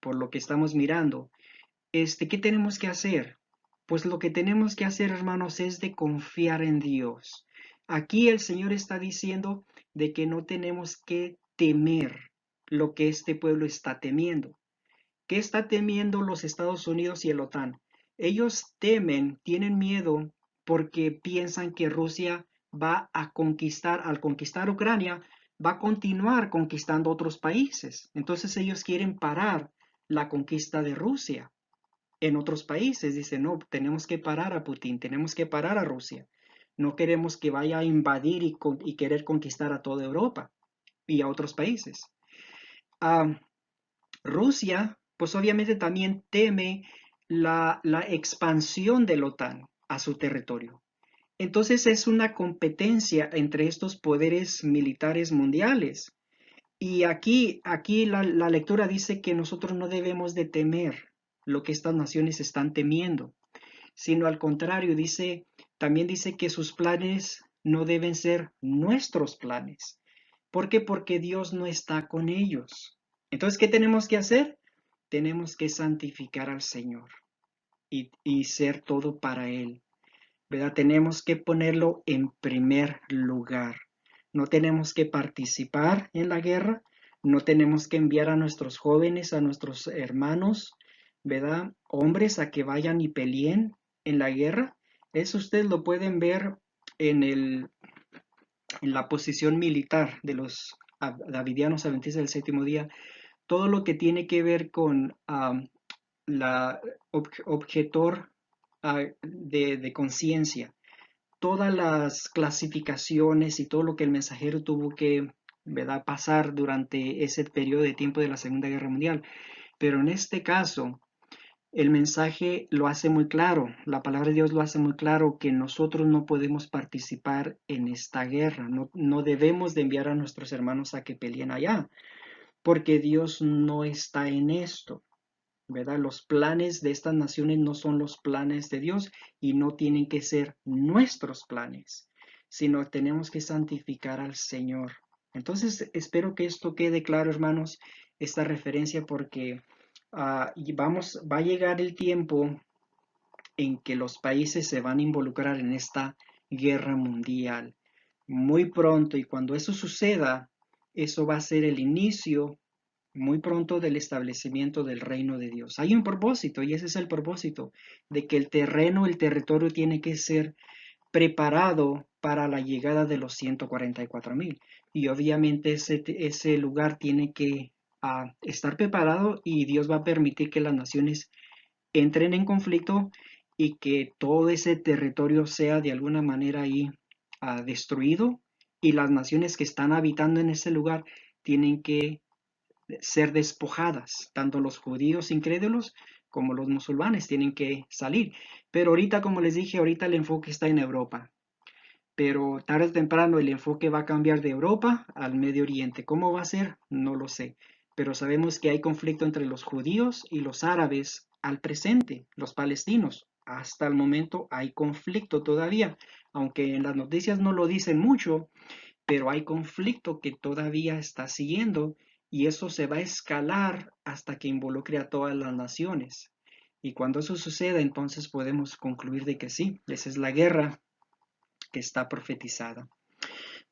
Por lo que estamos mirando, ¿qué tenemos que hacer? Pues lo que tenemos que hacer, hermanos, es de confiar en Dios. Aquí el Señor está diciendo de que no tenemos que temer lo que este pueblo está temiendo. ¿Qué está temiendo los Estados Unidos y el OTAN? Ellos temen, tienen miedo porque piensan que Rusia va a conquistar, al conquistar Ucrania, va a continuar conquistando otros países. Entonces ellos quieren parar la conquista de Rusia en otros países. Dicen, no, tenemos que parar a Putin, tenemos que parar a Rusia. No queremos que vaya a invadir y querer conquistar a toda Europa y a otros países. Rusia, pues obviamente también teme la expansión de la OTAN a su territorio. Entonces es una competencia entre estos poderes militares mundiales. Y aquí la lectura dice que nosotros no debemos de temer lo que estas naciones están temiendo, sino al contrario, también dice que sus planes no deben ser nuestros planes. ¿Por qué? Porque Dios no está con ellos. Entonces, ¿qué tenemos que hacer? Tenemos que santificar al Señor y ser todo para Él, ¿verdad? Tenemos que ponerlo en primer lugar. No tenemos que participar en la guerra, no tenemos que enviar a nuestros jóvenes, a nuestros hermanos, ¿verdad? Hombres a que vayan y peleen en la guerra. Eso ustedes lo pueden ver en en la posición militar de los davidianos adventistas del séptimo día. Todo lo que tiene que ver con la objetor de conciencia, todas las clasificaciones y todo lo que el mensajero tuvo que, ¿verdad?, pasar durante ese periodo de tiempo de la Segunda Guerra Mundial. Pero en este caso, el mensaje lo hace muy claro, la palabra de Dios lo hace muy claro que nosotros no podemos participar en esta guerra, no debemos de enviar a nuestros hermanos a que peleen allá, porque Dios no está en esto, ¿verdad? Los planes de estas naciones no son los planes de Dios y no tienen que ser nuestros planes, sino tenemos que santificar al Señor. Entonces, espero que esto quede claro, hermanos, esta referencia, porque va a llegar el tiempo en que los países se van a involucrar en esta guerra mundial muy pronto, y cuando eso suceda, eso va a ser el inicio muy pronto del establecimiento del reino de Dios. Hay un propósito, y ese es el propósito, de que el terreno, el territorio tiene que ser preparado para la llegada de los 144,000. Y obviamente ese lugar tiene que estar preparado, y Dios va a permitir que las naciones entren en conflicto y que todo ese territorio sea de alguna manera ahí destruido, y las naciones que están habitando en ese lugar tienen que ser despojadas, tanto los judíos incrédulos como los musulmanes tienen que salir. Pero ahorita, como les dije, ahorita el enfoque está en Europa, pero tarde o temprano el enfoque va a cambiar de Europa al Medio Oriente. ¿Cómo va a ser? No lo sé, pero sabemos que hay conflicto entre los judíos y los árabes al presente, los palestinos. Hasta el momento hay conflicto todavía, aunque en las noticias no lo dicen mucho, pero hay conflicto que todavía está siguiendo, y eso se va a escalar hasta que involucre a todas las naciones. Y cuando eso suceda, entonces podemos concluir de que sí, esa es la guerra que está profetizada.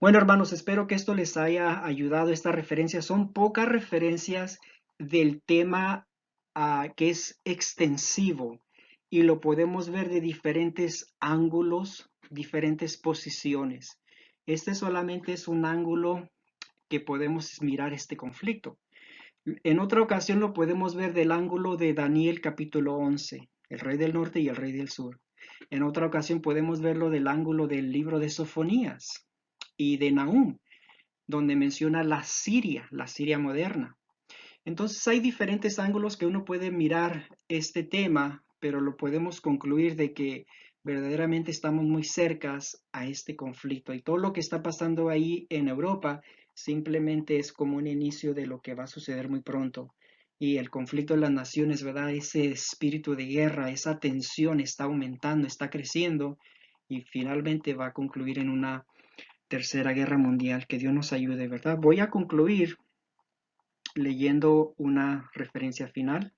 Bueno, hermanos, espero que esto les haya ayudado. Estas referencias son pocas referencias del tema que es extensivo, y lo podemos ver de diferentes ángulos, diferentes posiciones. Este solamente es un ángulo que podemos mirar este conflicto. En otra ocasión lo podemos ver del ángulo de Daniel capítulo 11, el rey del norte y el rey del sur. En otra ocasión podemos verlo del ángulo del libro de Sofonías y de Nahum, donde menciona la Siria moderna. Entonces hay diferentes ángulos que uno puede mirar este tema, pero lo podemos concluir de que verdaderamente estamos muy cercas a este conflicto, y todo lo que está pasando ahí en Europa simplemente es como un inicio de lo que va a suceder muy pronto. Y el conflicto de las naciones, ¿verdad? Ese espíritu de guerra, esa tensión está aumentando, está creciendo, y finalmente va a concluir en una tercera guerra mundial. Que Dios nos ayude, ¿verdad? Voy a concluir leyendo una referencia final.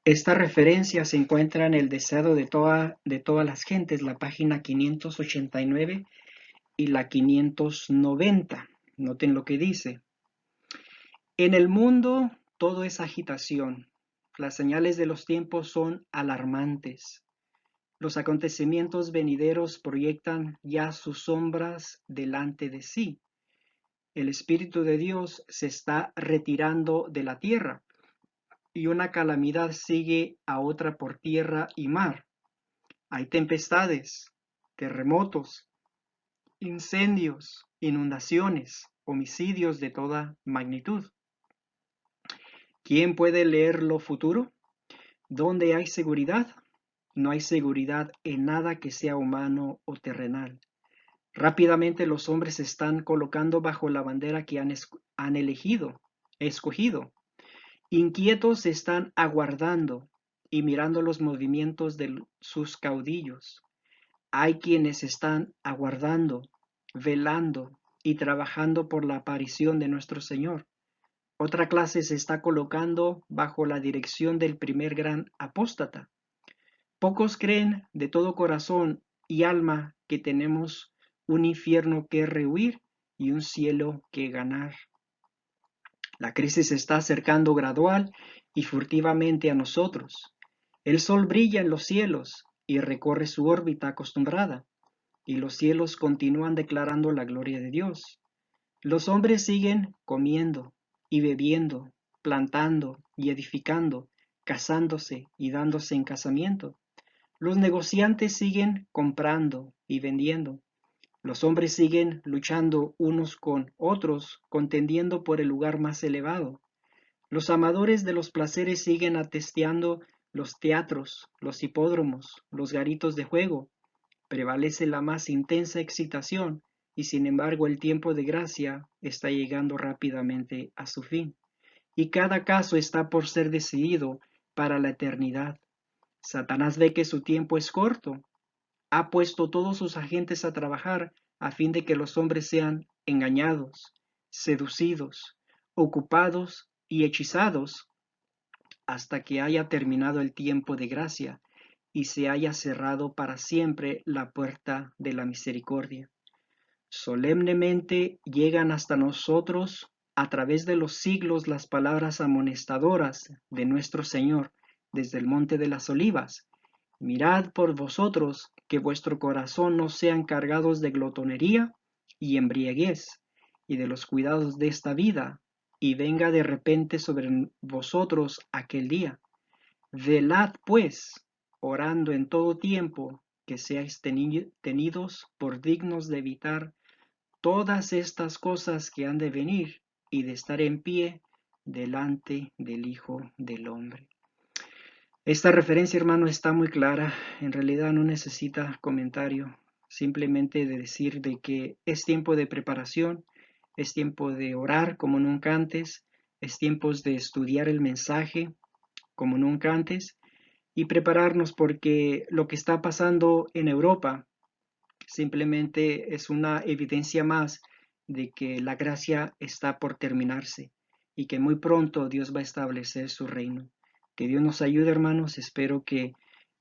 Esta referencia se encuentra en El Deseado de todas las gentes, la página 589 y la 590. Noten lo que dice. En el mundo todo es agitación. Las señales de los tiempos son alarmantes. Los acontecimientos venideros proyectan ya sus sombras delante de sí. El Espíritu de Dios se está retirando de la tierra, y una calamidad sigue a otra por tierra y mar. Hay tempestades, terremotos, incendios, inundaciones, homicidios de toda magnitud. ¿Quién puede leer lo futuro? ¿Dónde hay seguridad? No hay seguridad en nada que sea humano o terrenal. Rápidamente los hombres se están colocando bajo la bandera que han escogido. Inquietos están aguardando y mirando los movimientos de sus caudillos. Hay quienes están aguardando, velando y trabajando por la aparición de nuestro Señor. Otra clase se está colocando bajo la dirección del primer gran apóstata. Pocos creen de todo corazón y alma que tenemos un infierno que rehuir y un cielo que ganar. La crisis se está acercando gradual y furtivamente a nosotros. El sol brilla en los cielos y recorre su órbita acostumbrada, y los cielos continúan declarando la gloria de Dios. Los hombres siguen comiendo y bebiendo, plantando y edificando, casándose y dándose en casamiento. Los negociantes siguen comprando y vendiendo. Los hombres siguen luchando unos con otros, contendiendo por el lugar más elevado. Los amadores de los placeres siguen atesteando los teatros, los hipódromos, los garitos de juego. Prevalece la más intensa excitación y sin embargo el tiempo de gracia está llegando rápidamente a su fin. Y cada caso está por ser decidido para la eternidad. Satanás ve que su tiempo es corto. Ha puesto todos sus agentes a trabajar a fin de que los hombres sean engañados, seducidos, ocupados y hechizados hasta que haya terminado el tiempo de gracia y se haya cerrado para siempre la puerta de la misericordia. Solemnemente llegan hasta nosotros a través de los siglos las palabras amonestadoras de nuestro Señor desde el monte de las olivas. Mirad por vosotros que vuestro corazón no sean cargados de glotonería y embriaguez y de los cuidados de esta vida, y venga de repente sobre vosotros aquel día. Velad pues, orando en todo tiempo, que seáis tenidos por dignos de evitar todas estas cosas que han de venir y de estar en pie delante del Hijo del Hombre. Esta referencia, hermano, está muy clara. En realidad no necesita comentario. Simplemente de decir de que es tiempo de preparación, es tiempo de orar como nunca antes, es tiempo de estudiar el mensaje como nunca antes y prepararnos porque lo que está pasando en Europa simplemente es una evidencia más de que la gracia está por terminarse y que muy pronto Dios va a establecer su reino. Que Dios nos ayude, hermanos. Espero que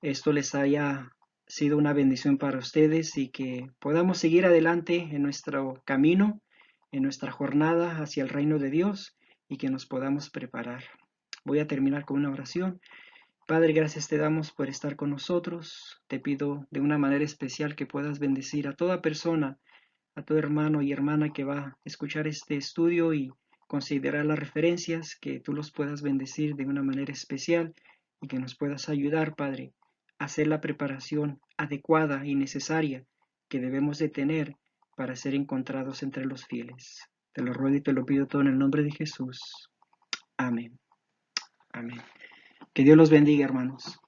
esto les haya sido una bendición para ustedes y que podamos seguir adelante en nuestro camino, en nuestra jornada hacia el reino de Dios y que nos podamos preparar. Voy a terminar con una oración. Padre, gracias te damos por estar con nosotros. Te pido de una manera especial que puedas bendecir a toda persona, a todo hermano y hermana que va a escuchar este estudio y considerar las referencias, que tú los puedas bendecir de una manera especial y que nos puedas ayudar, Padre, a hacer la preparación adecuada y necesaria que debemos de tener para ser encontrados entre los fieles. Te lo ruego y te lo pido todo en el nombre de Jesús. Amén. Amén. Que Dios los bendiga, hermanos.